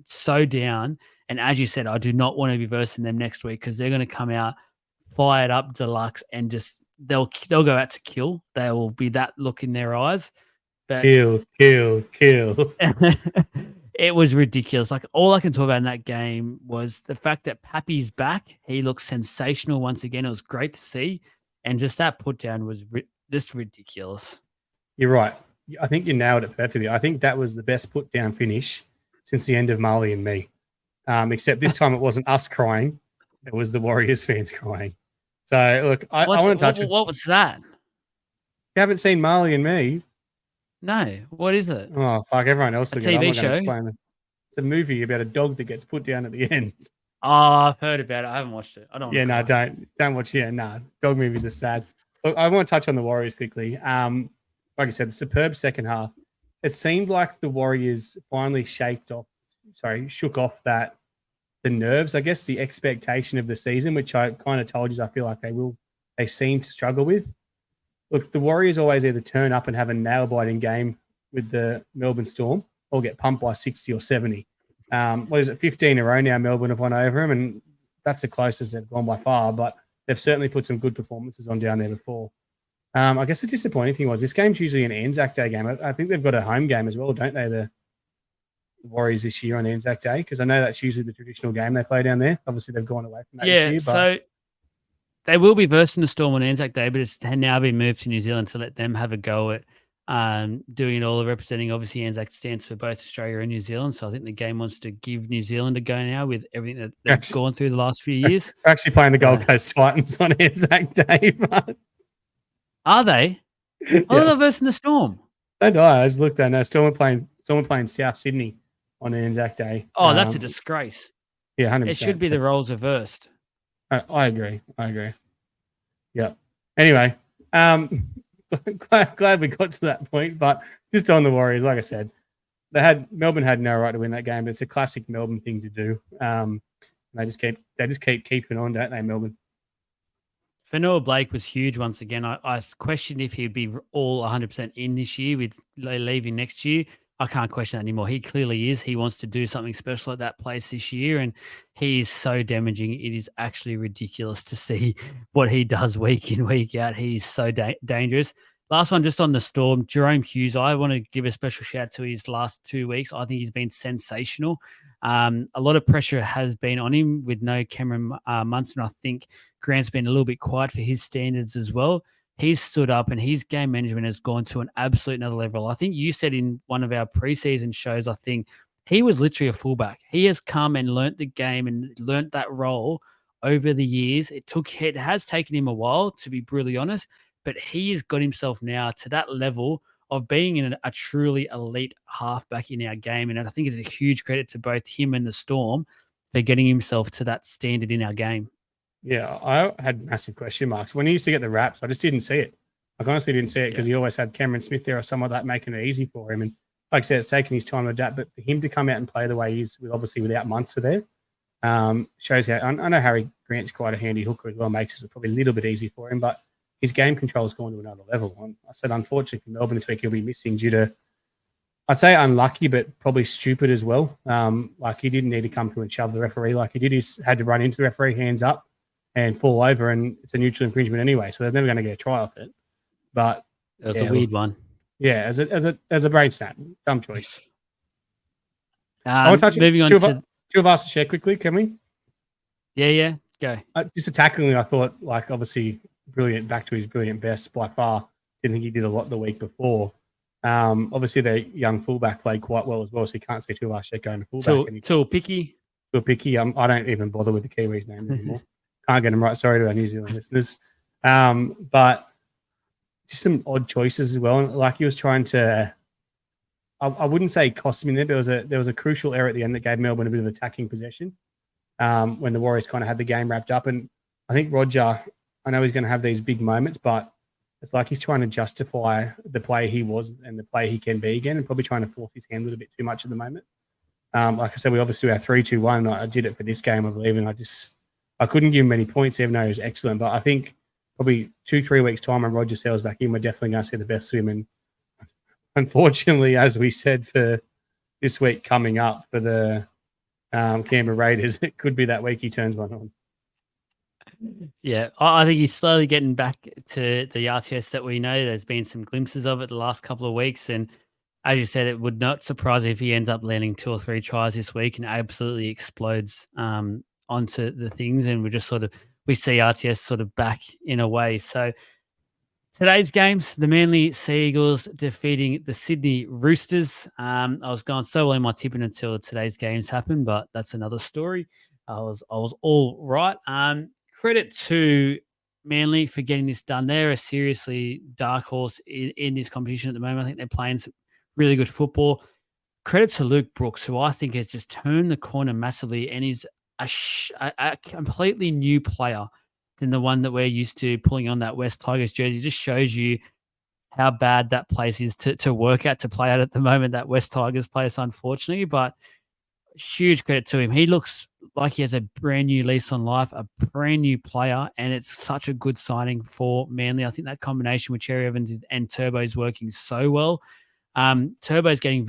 so down. And as you said, I do not want to be versing them next week because they're going to come out fired up deluxe and just they'll go out to kill. There will be that look in their eyes. But kill. It was ridiculous. Like all I can talk about in that game was the fact that Pappy's back. He looked sensational once again. It was great to see, and just that put down was just ridiculous. You're right. I think you nailed it perfectly. I think that was the best put down finish since the end of Marley and Me. Except this time it wasn't us crying; it was the Warriors fans crying. So look, I want to touch. What was that? You haven't seen Marley and Me? No, what is it? Oh, fuck, everyone else. A TV show? Explain it. It's a movie about a dog that gets put down at the end. Oh, I've heard about it. I haven't watched it. I don't. Yeah, no, don't watch. Yeah, no, dog movies are sad. Look, I want to touch on the Warriors quickly. Like I said, the superb second half. It seemed like the Warriors finally shook off the nerves, I guess, the expectation of the season, which I kind of told you I feel like they seem to struggle with. Look, the Warriors always either turn up and have a nail-biting game with the Melbourne Storm or get pumped by 60 or 70. 15 in a row now Melbourne have won over them, and that's the closest they've gone by far, but they've certainly put some good performances on down there before. I guess the disappointing thing was this game's usually an Anzac Day game. I think they've got a home game as well, don't they, the Warriors this year on Anzac Day? Because I know that's usually the traditional game they play down there. Obviously, they've gone away from that this year. So they will be versing the Storm on Anzac Day, but it's now been moved to New Zealand to let them have a go at doing it all, representing. Obviously, Anzac stands for both Australia and New Zealand. So I think the game wants to give New Zealand a go now with everything that they've gone through the last few years. They're actually playing the Gold Coast Titans on Anzac Day. But... Are they? Yeah. Oh, they're versing the Storm. Don't I just looked there. No, Storm playing South Sydney on Anzac Day. Oh, that's a disgrace. Yeah, 100%. It should be the roles reversed. I agree. Yeah. Anyway, glad we got to that point, but just on the Warriors, like I said, Melbourne had no right to win that game, but it's a classic Melbourne thing to do. They just keep keeping on, don't they, Melbourne? Fanua Blake was huge once again. I questioned if he'd be all 100% in this year with leaving next year. I can't question that anymore. He clearly is. He wants to do something special at that place this year, and he's so damaging. It is actually ridiculous to see what he does week in, week out. He's so dangerous. Last one, just on the Storm, Jerome Hughes. I want to give a special shout out to his last 2 weeks. I think he's been sensational. A lot of pressure has been on him with no Cameron Munson. I think Grant's been a little bit quiet for his standards as well. He's stood up and his game management has gone to an absolute another level. I think you said in one of our preseason shows, I think he was literally a fullback. He has come and learnt the game and learnt that role over the years. It has taken him a while, to be brutally honest, but he has got himself now to that level of being in a truly elite halfback in our game. And I think it's a huge credit to both him and the Storm for getting himself to that standard in our game. Yeah, I had massive question marks. When he used to get the raps, I just didn't see it. I honestly didn't see it because he always had Cameron Smith there or someone like that making it easy for him. And like I said, it's taken his time to adapt, but for him to come out and play the way he is, obviously without Munster there, shows how, I know Harry Grant's quite a handy hooker as well, makes it probably a little bit easy for him, but his game control has gone to another level. And I said, unfortunately for Melbourne this week, he'll be missing due to, I'd say unlucky, but probably stupid as well. Like he didn't need to come through and shove the referee like he did. He had to run into the referee, hands up, and fall over, and it's a neutral infringement anyway, so they're never going to get a try off it. But it was a weird one. Yeah, as a brain snap, dumb choice. I want to touch moving on to two of us to share quickly, can we? Yeah, go. Just attackingly, I thought, like, obviously brilliant, back to his brilliant best by far. Didn't think he did a lot the week before. Obviously, the young fullback played quite well as well, so you can't see two of us going to fullback. Tuapicky. I don't even bother with the Kiwis' name anymore. Can't get them right. Sorry to our New Zealand listeners. But just some odd choices as well. Like he was trying to, I wouldn't say cost him in there. There was a crucial error at the end that gave Melbourne a bit of attacking possession when the Warriors kind of had the game wrapped up. And I think Roger, I know he's going to have these big moments, but it's like he's trying to justify the player he was and the player he can be again, and probably trying to force his hand a little bit too much at the moment. Like I said, we obviously do our 3-2-1. I did it for this game, I believe, and I couldn't give him any points, even though he was excellent. But I think probably 2-3 weeks' time when Roger Sell's back in, we're definitely going to see the best of him. And unfortunately, as we said, for this week coming up for the Canberra Raiders, it could be that week he turns one on. Yeah, I think he's slowly getting back to the RTS that we know. There's been some glimpses of it the last couple of weeks. And as you said, it would not surprise me if he ends up landing 2 or 3 tries this week and absolutely explodes onto the things. And we see RTS sort of back in a way. So today's games, the Manly Sea Eagles defeating the Sydney Roosters. I was going so well in my tipping until today's games happened, but that's another story. I was all right. Credit to Manly for getting this done. They're a seriously dark horse in this competition at the moment. I think they're playing some really good football. Credit to Luke Brooks, who I think has just turned the corner massively and is a completely new player than the one that we're used to pulling on that West Tigers jersey. It just shows you how bad that place is to work at, to play at the moment, that West Tigers place, unfortunately. But huge credit to him. He looks like he has a brand new lease on life, a brand new player, and it's such a good signing for Manly. I think that combination with Cherry Evans and Turbo is working so well. Turbo's getting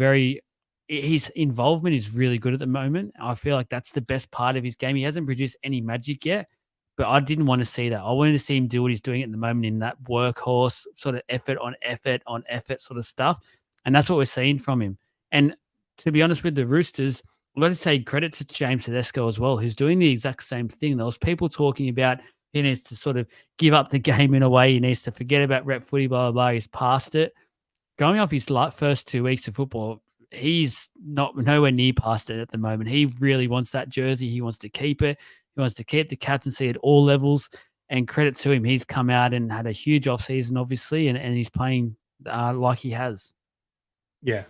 his involvement is really good at the moment. I feel like that's the best part of his game. He hasn't produced any magic yet, but I didn't want to see that. I wanted to see him do what he's doing at the moment in that workhorse sort of effort on effort sort of stuff. And that's what we're seeing from him. And to be honest with the Roosters, I've got to say credit to James Tedesco as well, who's doing the exact same thing. There was people talking about he needs to sort of give up the game in a way. He needs to forget about rep footy, blah, blah, blah. He's past it. Going off his first 2 weeks of football, he's nowhere near past it at the moment. He really wants that jersey. He wants to keep it. He wants to keep the captaincy at all levels. And credit to him, he's come out and had a huge offseason, obviously, and he's playing like he has. Yeah,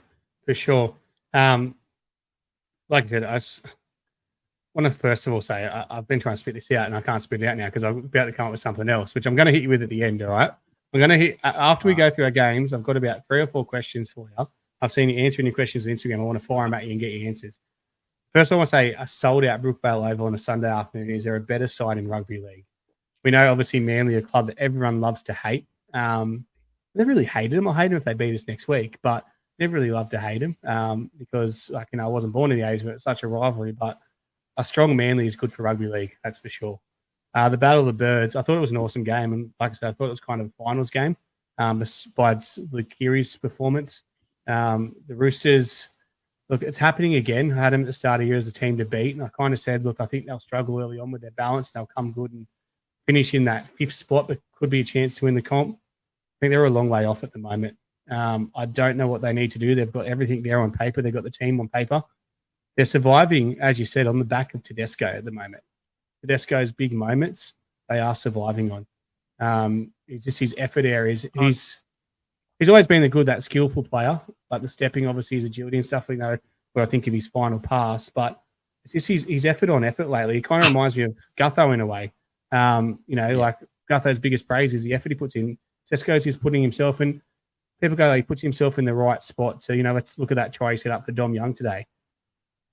for sure. Like I said, I want to first of all say I've been trying to spit this out and I can't spit it out now because I'm about to come up with something else, which I'm going to hit you with at the end, all right? I'm going to hit, after we go through our games, I've got about 3 or 4 questions for you. I've seen you answering your questions on Instagram. I want to fire them at you and get your answers. First, I want to say a sold-out Brookvale Oval on a Sunday afternoon. Is there a better side in rugby league? We know, obviously, Manly, a club that everyone loves to hate. Never really hated them. I'll hate them if they beat us next week, but never really loved to hate them because, I wasn't born in the 80s, but it's such a rivalry. But a strong Manly is good for rugby league, that's for sure. The Battle of the Birds, I thought it was an awesome game. And like I said, I thought it was kind of a finals game despite Luke performance. The Roosters, look, it's happening again. I had them at the start of the year as a team to beat. And I kind of said, look, I think they'll struggle early on with their balance. They'll come good and finish in that 5th spot, but could be a chance to win the comp. I think they're a long way off at the moment. I don't know what they need to do. They've got everything there on paper. They've got the team on paper. They're surviving, as you said, on the back of Tedesco at the moment. Tedesco's big moments, they are surviving on. It's just his effort areas. He's always been that skillful player, like the stepping, obviously, his agility and stuff. We know where I think of his final pass, but it's just his effort on effort lately. It kind of reminds me of Gutho in a way. Like Gutho's biggest praise is the effort he puts in. Tedesco's is putting himself in. People go, he puts himself in the right spot. So, let's look at that try he set up for Dom Young today.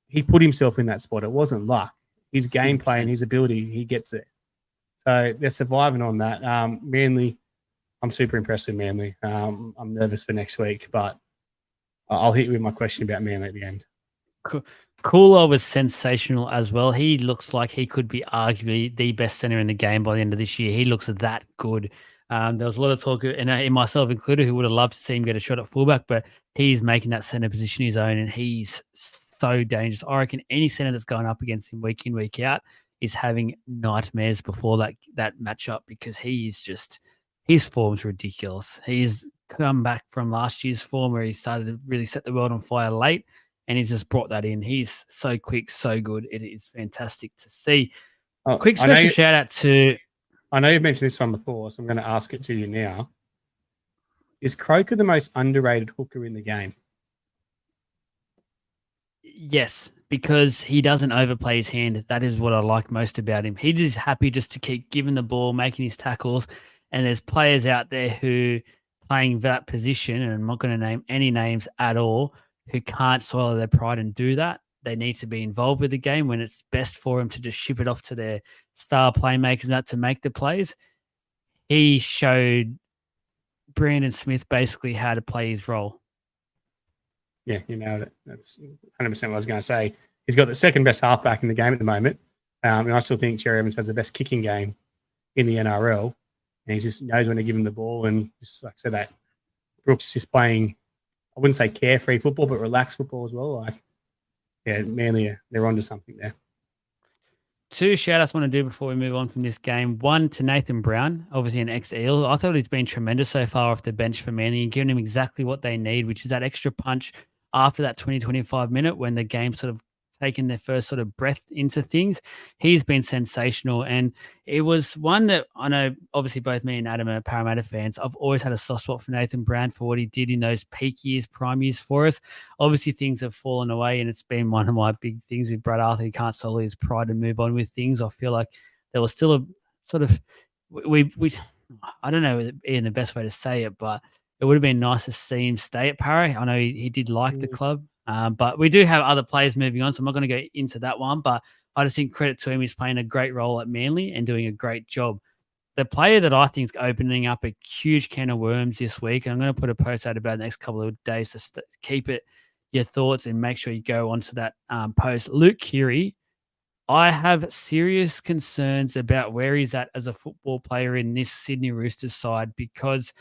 He put himself in that spot. It wasn't luck. His gameplay and his ability, he gets there. So they're surviving on that. Manly, I'm super impressed with Manly. I'm nervous for next week, but I'll hit you with my question about Manly at the end. Cooler was sensational as well. He looks like he could be arguably the best center in the game by the end of this year. He looks that good. There was a lot of talk, and myself included, who would have loved to see him get a shot at fullback, but he's making that center position his own, and he's so dangerous. I reckon any center that's going up against him week in, week out is having nightmares before that matchup because his form's ridiculous. He's come back from last year's form where he started to really set the world on fire late, and he's just brought that in. He's so quick, so good. It is fantastic to see. Quick special shout out to... I know you've mentioned this one before, so I'm going to ask it to you now. Is Croker the most underrated hooker in the game? Yes, because he doesn't overplay his hand. That is what I like most about him. He's just happy just to keep giving the ball, making his tackles, And there's players out there who playing that position, and I'm not going to name any names at all, who can't swallow their pride and do that. They need to be involved with the game when it's best for them to just ship it off to their star playmakers and that to make the plays. He showed Brandon Smith basically how to play his role. Yeah, you nailed it. That's 100% what I was going to say. He's got the second best halfback in the game at the moment. And I still think Cherry Evans has the best kicking game in the NRL. And he just knows when to give him the ball. And just like I said, that Brooks is playing, I wouldn't say carefree football, but relaxed football as well. Like, yeah, Manly, they're onto something there. 2 shout-outs I want to do before we move on from this game. 1 to Nathan Brown, obviously an ex-Eel. I thought he's been tremendous so far off the bench for Manly and giving him exactly what they need, which is that extra punch after that 20-25 minute when the game sort of taken their first sort of breath into things. He's been sensational. And it was one that I know, obviously, both me and Adam are Parramatta fans. I've always had a soft spot for Nathan Brown for what he did in those peak years, prime years for us. Obviously, things have fallen away, and it's been one of my big things with Brad Arthur. He can't swallow his pride and move on with things. I feel like there was still a sort of, we I don't know Ian the best way to say it, but it would have been nice to see him stay at Parra. I know he did like the club. But we do have other players moving on, so I'm not going to go into that one. But I just think credit to him. He's playing a great role at Manly and doing a great job. The player that I think is opening up a huge can of worms this week, and I'm going to put a post out about the next couple of days to keep it your thoughts and make sure you go onto that post. Luke Keary, I have serious concerns about where he's at as a football player in this Sydney Roosters side because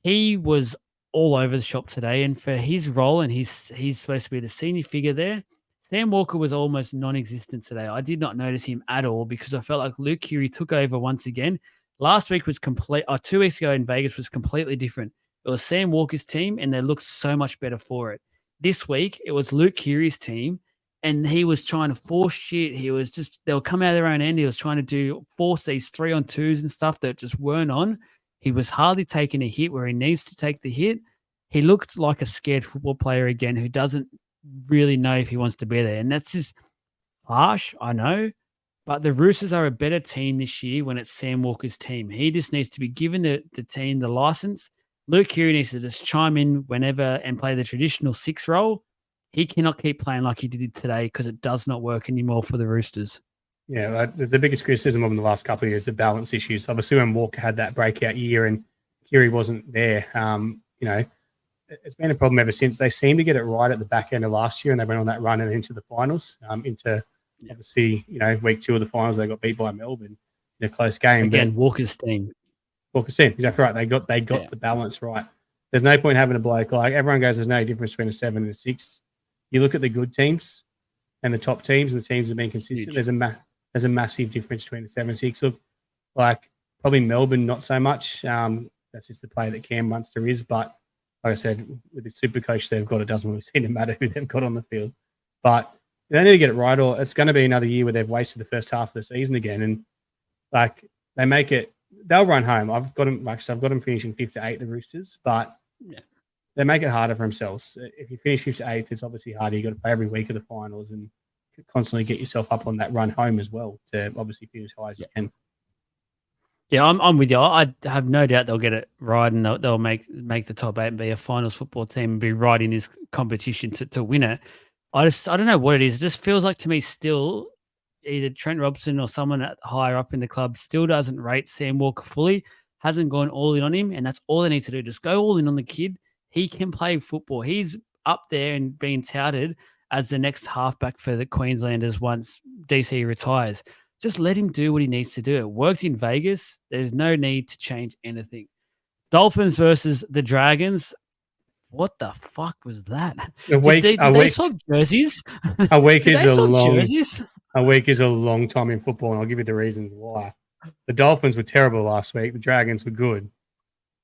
he was all over the shop today, and for his role, and he's supposed to be the senior figure there, Sam Walker was almost non-existent today. I did not notice him at all because I felt like Luke Keary took over once again. Last week was 2 weeks ago in Vegas was completely different. It was Sam Walker's team, and they looked so much better for it. This week, it was Luke Keary's team, and he was trying to force shit. He was just, they'll come out of their own end. He was trying to force these 3-on-2s and stuff that just weren't on. He was hardly taking a hit where he needs to take the hit. He looked like a scared football player again who doesn't really know if he wants to be there. And that's just harsh, I know. But the Roosters are a better team this year when it's Sam Walker's team. He just needs to be given the team the license. Luke Keary needs to just chime in whenever and play the traditional 6 role. He cannot keep playing like he did today because it does not work anymore for the Roosters. Yeah, there's the biggest criticism of him the last couple of years, the balance issues. Obviously, when Walker had that breakout year and Keary wasn't there, it's been a problem ever since. They seemed to get it right at the back end of last year, and they went on that run and into the finals. Obviously, week 2 of the finals, they got beat by Melbourne in a close game. Again, Walker's team, exactly right. They got the balance right. There's no point having a bloke like everyone goes. There's no difference between a 7 and a 6. You look at the good teams and the top teams, and the teams that have been consistent. There's a massive difference between the 7 and 6. Look, like probably Melbourne, not so much. That's just the play that Cam Munster is. But like I said, with the super coach they've got, it doesn't really seem to matter who they've got on the field. But they need to get it right, or it's going to be another year where they've wasted the first half of the season again. And like they make it, they'll run home. I've got them finishing 5th to 8th, the Roosters, but they make it harder for themselves. If you finish 5th to 8th, it's obviously harder. You've got to play every week of the finals and constantly get yourself up on that run home as well to obviously finish high as you can. Yeah, I'm with you. I have no doubt they'll get it right, and they'll make the top 8 and be a finals football team and be right in this competition to win it. I don't know what it is. It just feels like to me still either Trent Robson or someone higher up in the club still doesn't rate Sam Walker fully, hasn't gone all in on him, and that's all they need to do. Just go all in on the kid. He can play football. He's up there and being touted as the next halfback for the Queenslanders once DC retires. Just let him do what he needs to do. It worked in Vegas. There's no need to change anything. Dolphins versus the Dragons. What the fuck was that? Did they swap jerseys? A week is a long time in football, and I'll give you the reasons why. The Dolphins were terrible last week. The Dragons were good.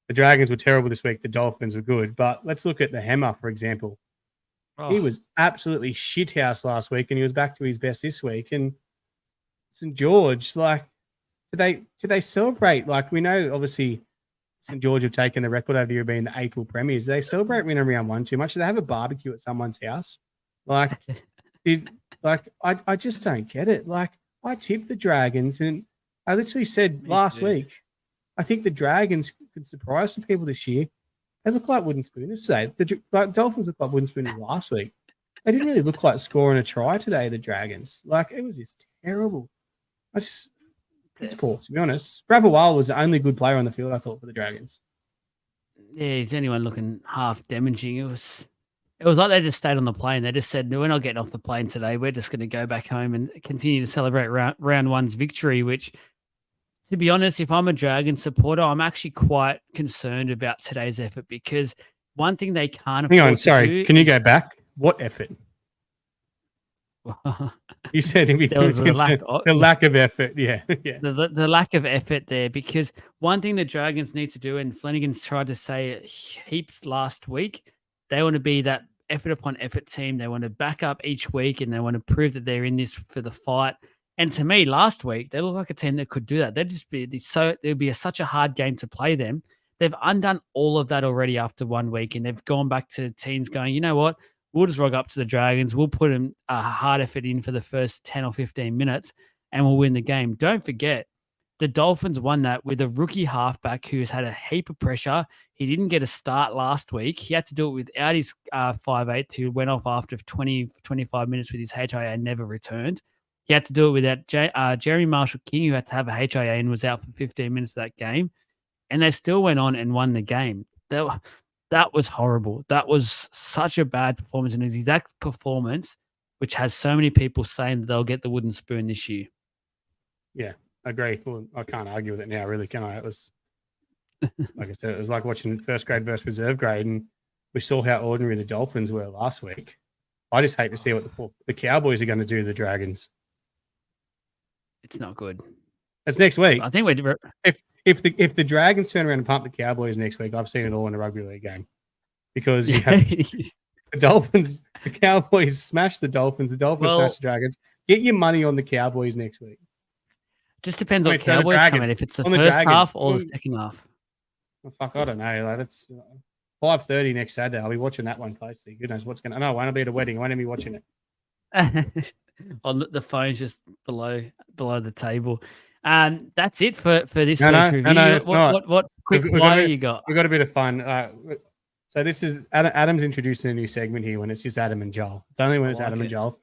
The Dragons were terrible this week. The Dolphins were good. But let's look at the Hammer, for example. Oh. He was absolutely shithouse last week, and he was back to his best this week. And St. George, like, do they celebrate? Like, we know, obviously, St. George have taken the record over here being the April premiers. Do they celebrate winning round 1 too much? Do they have a barbecue at someone's house? Like, I just don't get it. Like, I tipped the Dragons, and I literally said last week, I think the Dragons could surprise some people this year. They look like wooden spooners today. The Dolphins look like wooden spooners last week. They didn't really look like scoring a try today, the Dragons. Like, it was just terrible. It's poor, to be honest. Bravawal was the only good player on the field, I thought, for the Dragons. Yeah, is anyone looking half damaging? It was like they just stayed on the plane. They just said, no, we're not getting off the plane today. We're just going to go back home and continue to celebrate round one's victory, which, to be honest, if I'm a Dragon supporter, I'm actually quite concerned about today's effort because one thing they can't afford Hang on, sorry. Can you go back? What effort? You said the lack of effort. Yeah. The lack of effort there, because one thing the Dragons need to do, and Flanagan's tried to say it heaps last week, they want to be that effort upon effort team. They want to back up each week and they want to prove that they're in this for the fight. And to me, last week, they look like a team that could do that. They'd just be it'd be such a hard game to play them. They've undone all of that already after 1 week, and they've gone back to teams going, you know what? We'll just rock up to the Dragons. We'll put them a hard effort in for the first 10 or 15 minutes and we'll win the game. Don't forget, the Dolphins won that with a rookie halfback who's had a heap of pressure. He didn't get a start last week. He had to do it without his 5'8", who went off after 20, 25 minutes with his HIA and never returned. He had to do it without Jeremy Marshall-King, who had to have a HIA and was out for 15 minutes of that game. And they still went on and won the game. That was horrible. That was such a bad performance, and his exact performance, which has so many people saying that they'll get the wooden spoon this year. Yeah, I agree. Well, I can't argue with it now, really, can I? It was, like I said, it was like watching first grade versus reserve grade, and we saw how ordinary the Dolphins were last week. I just hate to see what the Cowboys are going to do to the Dragons. It's not good. It's next week. I think we're if the Dragons turn around and pump the Cowboys next week, I've seen it all in a rugby league game. Because you have the Dolphins, the Cowboys smash the Dolphins smash the Dragons. Get your money on the Cowboys next week. Just depends on Cowboys coming. If it's the first half or the second half. Well, fuck, I don't know. Like, it's 5:30 next Saturday. I'll be watching that one closely. Who knows what's going to... No, I won't be at a wedding. I won't be watching it. On the phone's just below the table. That's it for this week's review. No, it's not. What quick flyer you got? We've got a bit of fun. So this is Adam's introducing a new segment here when it's just Adam and Joel. It's only when it's Adam and Joel.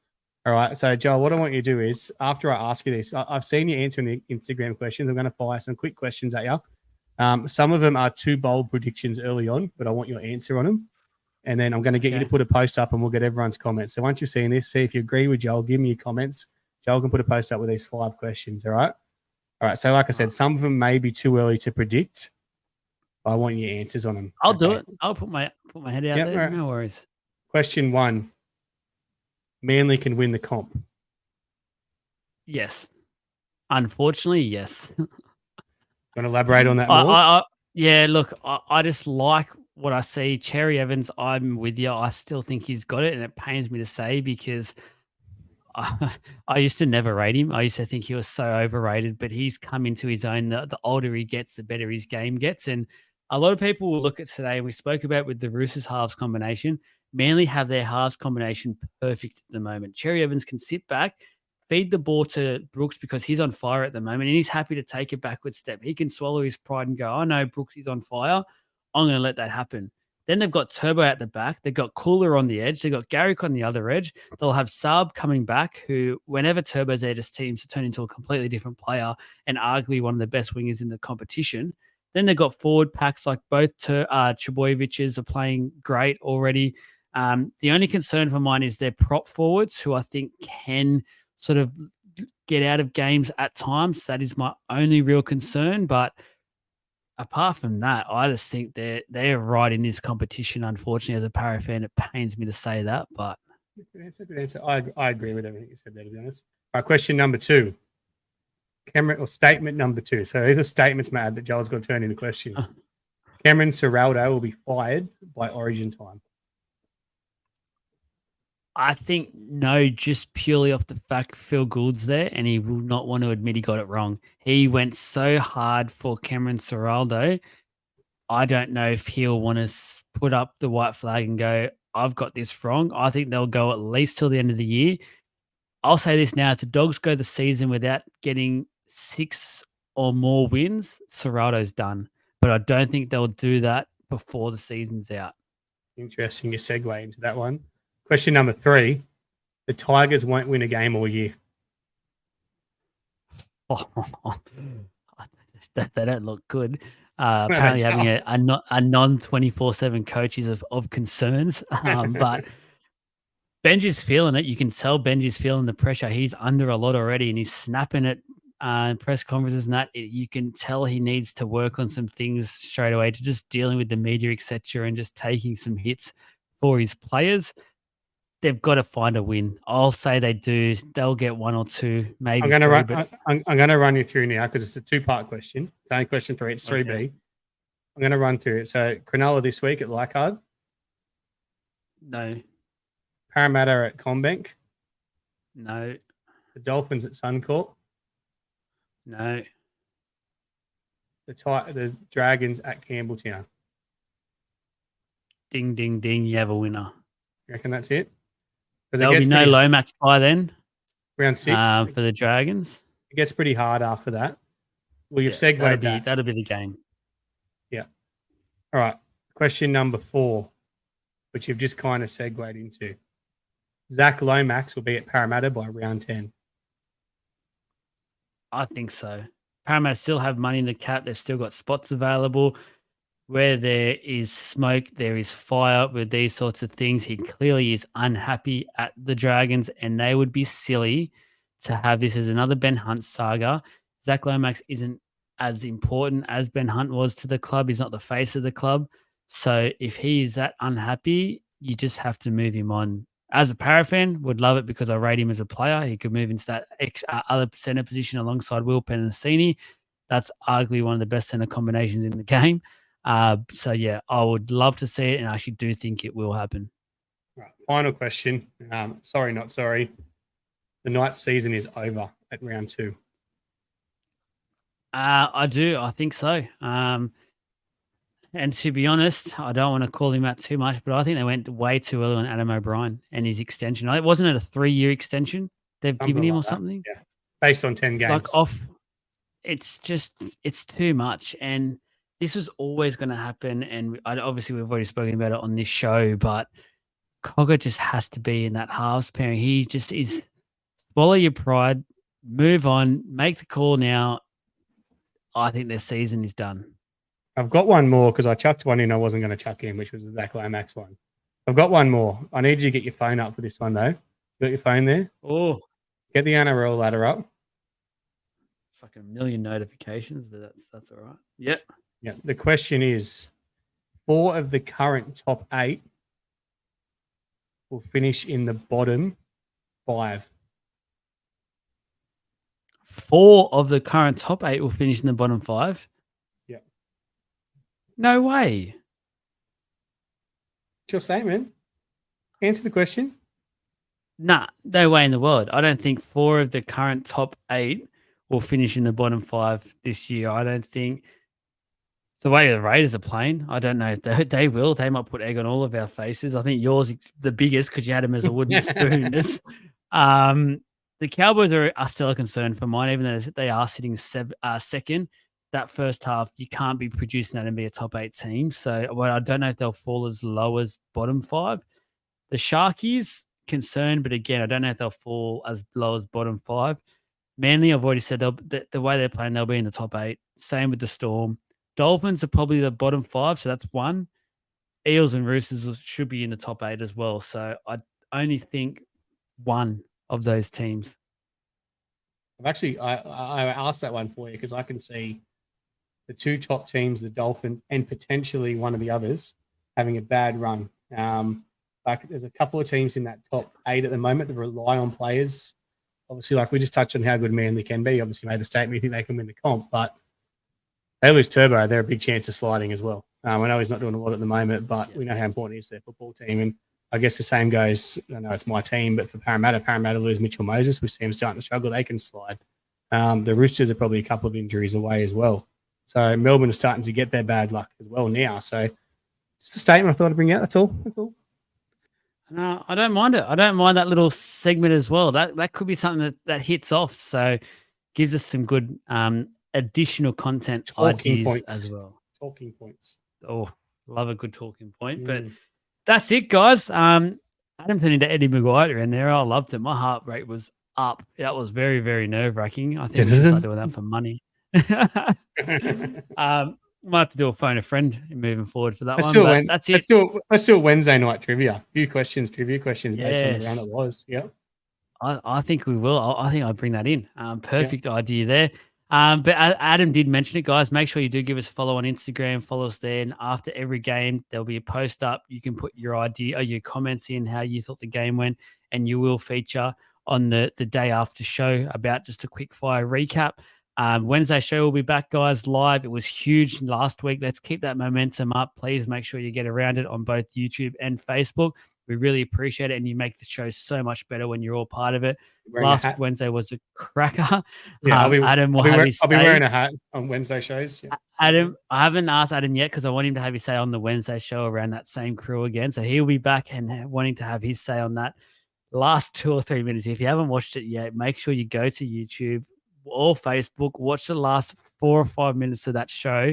All right. So Joel, what I want you to do is, after I ask you this, I've seen you answering the Instagram questions. I'm going to fire some quick questions at you. Some of them are too bold predictions early on, but I want your answer on them. And then I'm going to get you to put a post up and we'll get everyone's comments. So once you've seen this, see if you agree with Joel, give me your comments. Joel can put a post up with these 5 questions. All right. All right. So like I said, some of them may be too early to predict. I want your answers on them. I'll do it. I'll put my head out there. Right. No worries. Question 1. Manly can win the comp. Yes. Unfortunately, yes. Want to elaborate on that more? Yeah, look, I just like what I see. Cherry Evans, I'm with you. I still think he's got it, and it pains me to say because I used to never rate him. I used to think he was so overrated, but he's come into his own. The older he gets, the better his game gets. And a lot of people will look at today, and we spoke about with the Roosters halves combination. Manly have their halves combination perfect at the moment. Cherry Evans can sit back, feed the ball to Brooks because he's on fire at the moment, and he's happy to take a backward step. He can swallow his pride and go, "I know Brooks is on fire. I'm going to let that happen." Then they've got Turbo at the back. They've got Cooler on the edge. They've got Garrick on the other edge. They'll have Saab coming back, who, whenever Turbo's there, just seems to turn into a completely different player and arguably one of the best wingers in the competition. Then they've got forward packs like both Trbojeviches are playing great already. The only concern for mine is their prop forwards, who I think can sort of get out of games at times. That is my only real concern. But apart from that, I just think they're right in this competition. Unfortunately, as a Para fan, it pains me to say that. But good answer. I agree with everything you said there, to be honest. All right, question number 2. Statement number 2. So these are statements, Matt, that Joel's going to turn into questions. Cameron Ciraldo will be fired by Origin time. I think no, just purely off the fact Phil Gould's there and he will not want to admit he got it wrong. He went so hard for Cameron Ciraldo. I don't know if he'll want to put up the white flag and go, I've got this wrong. I think they'll go at least till the end of the year. I'll say this now, if the Dogs go the season without getting 6 or more wins, Serrato's done. But I don't think they'll do that before the season's out. Interesting. You segue into that one. Question number 3. The Tigers won't win a game all year. They don't look good. Apparently having a non 24/7 coach is of concerns. But Benji's feeling it. You can tell Benji's feeling the pressure. He's under a lot already, and he's snapping at press conferences and that. You can tell he needs to work on some things straight away, to just dealing with the media, etc., and just taking some hits for his players. They've got to find a win. I'll say they do. They'll get 1 or 2, maybe. I'm going to run you through now because it's a 2-part question. It's only question 3. It's 3B. Okay. I'm going to run through it. So Cronulla this week at Leichhardt. No. Parramatta at Combank. No. The Dolphins at Suncorp. No. The Dragons at Campbelltown. Ding, ding, ding. You have a winner. You reckon that's it? There'll be no Lomax by then. Round 6 for the Dragons. It gets pretty hard after that. Well, you've segued that. That'll be the game. Yeah. All right. Question number 4, which you've just kind of segued into. Zach Lomax will be at Parramatta by round 10. I think so. Parramatta still have money in the cap. They've still got spots available. Where there is smoke, there is fire with these sorts of things. He clearly is unhappy at the Dragons, and they would be silly to have this as another Ben Hunt saga. Zach Lomax isn't as important as Ben Hunt was to the club. He's not the face of the club. So if he is that unhappy, you just have to move him on. As a Para fan, would love it because I rate him as a player. He could move into that other centre position alongside Will Penasini. That's arguably one of the best centre combinations in the game. So yeah, I would love to see it, and I actually do think it will happen. Right, final question. Sorry, not sorry. The Knights season is over at round 2. I do. I think so. And to be honest, I don't want to call him out too much, but I think they went way too early on Adam O'Brien and his extension. It wasn't it a 3-year extension they've given him or something? Yeah, based on 10 games. It's too much, and this was always going to happen. And obviously we've already spoken about it on this show, but Cogger just has to be in that halves pairing. He just is. Swallow your pride, move on, make the call now. I think their season is done. I've got one more because I chucked one in I wasn't going to chuck in, which was the Zach Lomax one. I've got one more. I need you to get your phone up for this one, though. You got your phone there? Oh. Get the NRL ladder up. Fucking million notifications, but that's all right. Yep. Yeah. The question is, 4 of the current top 8 will finish in the bottom 5. 4 of the current top 8 will finish in the bottom 5? Yeah. No way. What you're saying, man? Answer the question. Nah, no way in the world. I don't think 4 of the current top 8 will finish in the bottom 5 this year. I don't think. The way the Raiders are playing, I don't know if they will. They might put egg on all of our faces. I think yours is the biggest because you had them as a wooden spoon. The Cowboys are still a concern for mine, even though they are sitting second. That first half, you can't be producing that and be a top 8 team. So I don't know if they'll fall as low as bottom 5. The Sharkies, concerned, but again, I don't know if they'll fall as low as bottom 5. Manly, I've already said the way they're playing, they'll be in the top 8. Same with the Storm. Dolphins are probably the bottom 5, so that's 1. Eels and Roosters should be in the top 8 as well. So I only think 1 of those teams. I asked that one for you because I can see the 2 top teams, the Dolphins and potentially one of the others, having a bad run. Like there's a couple of teams in that top 8 at the moment that rely on players. Obviously, like we just touched on how good Manly can be. Obviously, made the statement, you think they can win the comp, but they lose Turbo, they're a big chance of sliding as well. I know he's not doing a lot at the moment, but we know how important he is to their football team. And I guess the same goes, I know it's my team, but for Parramatta lose Mitchell Moses. We see him starting to struggle. They can slide. The Roosters are probably a couple of injuries away as well. So Melbourne is starting to get their bad luck as well now. So just a statement I thought I'd bring out. That's all. No, I don't mind it. I don't mind that little segment as well. That could be something that hits off. So gives us some good additional content Talking ideas points as well. Talking points. Oh, love a good talking point. But that's it, guys. Adam put into Eddie Maguire in there. I loved it. My heart rate was up. That was very, very nerve-wracking. I think we should start doing that for money. Might have to do a phone a friend moving forward for that one. But that's it. Let's do a Wednesday night trivia. Trivia questions based on the round it was. Yeah. I think we will. I think I'll bring that in. Perfect idea there. But Adam did mention it, guys. Make sure you do give us a follow on Instagram. Follow us there. And after every game, there'll be a post up. You can put your idea or your comments in how you thought the game went, and you will feature on the day after show about just a quick fire recap. Wednesday show will be back, guys, live. It was huge last week. Let's keep that momentum up. Please make sure you get around it on both YouTube and Facebook. We really appreciate it, and you make the show so much better when you're all part of it. Last Wednesday was a cracker. Yeah, Adam will I'll be wearing a hat on Wednesday shows. Yeah. Adam, I haven't asked Adam yet because I want him to have his say on the Wednesday show around that same crew again. So he'll be back and wanting to have his say on that. Last 2 or 3 minutes. If you haven't watched it yet, make sure you go to YouTube or Facebook, watch the last 4 or 5 minutes of that show.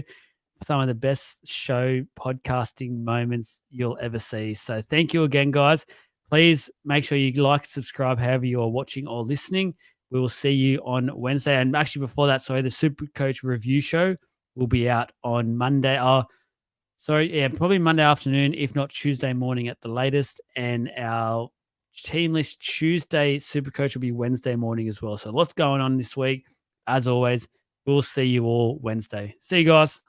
Some of the best show podcasting moments you'll ever see. So thank you again, guys. Please make sure you like, subscribe, however you are watching or listening. We will see you on Wednesday. And actually before that, the Super Coach review show will be out on Monday. Probably Monday afternoon, if not Tuesday morning at the latest. And our team list Tuesday Super Coach will be Wednesday morning as well. So lots going on this week. As always, we'll see you all Wednesday. See you guys.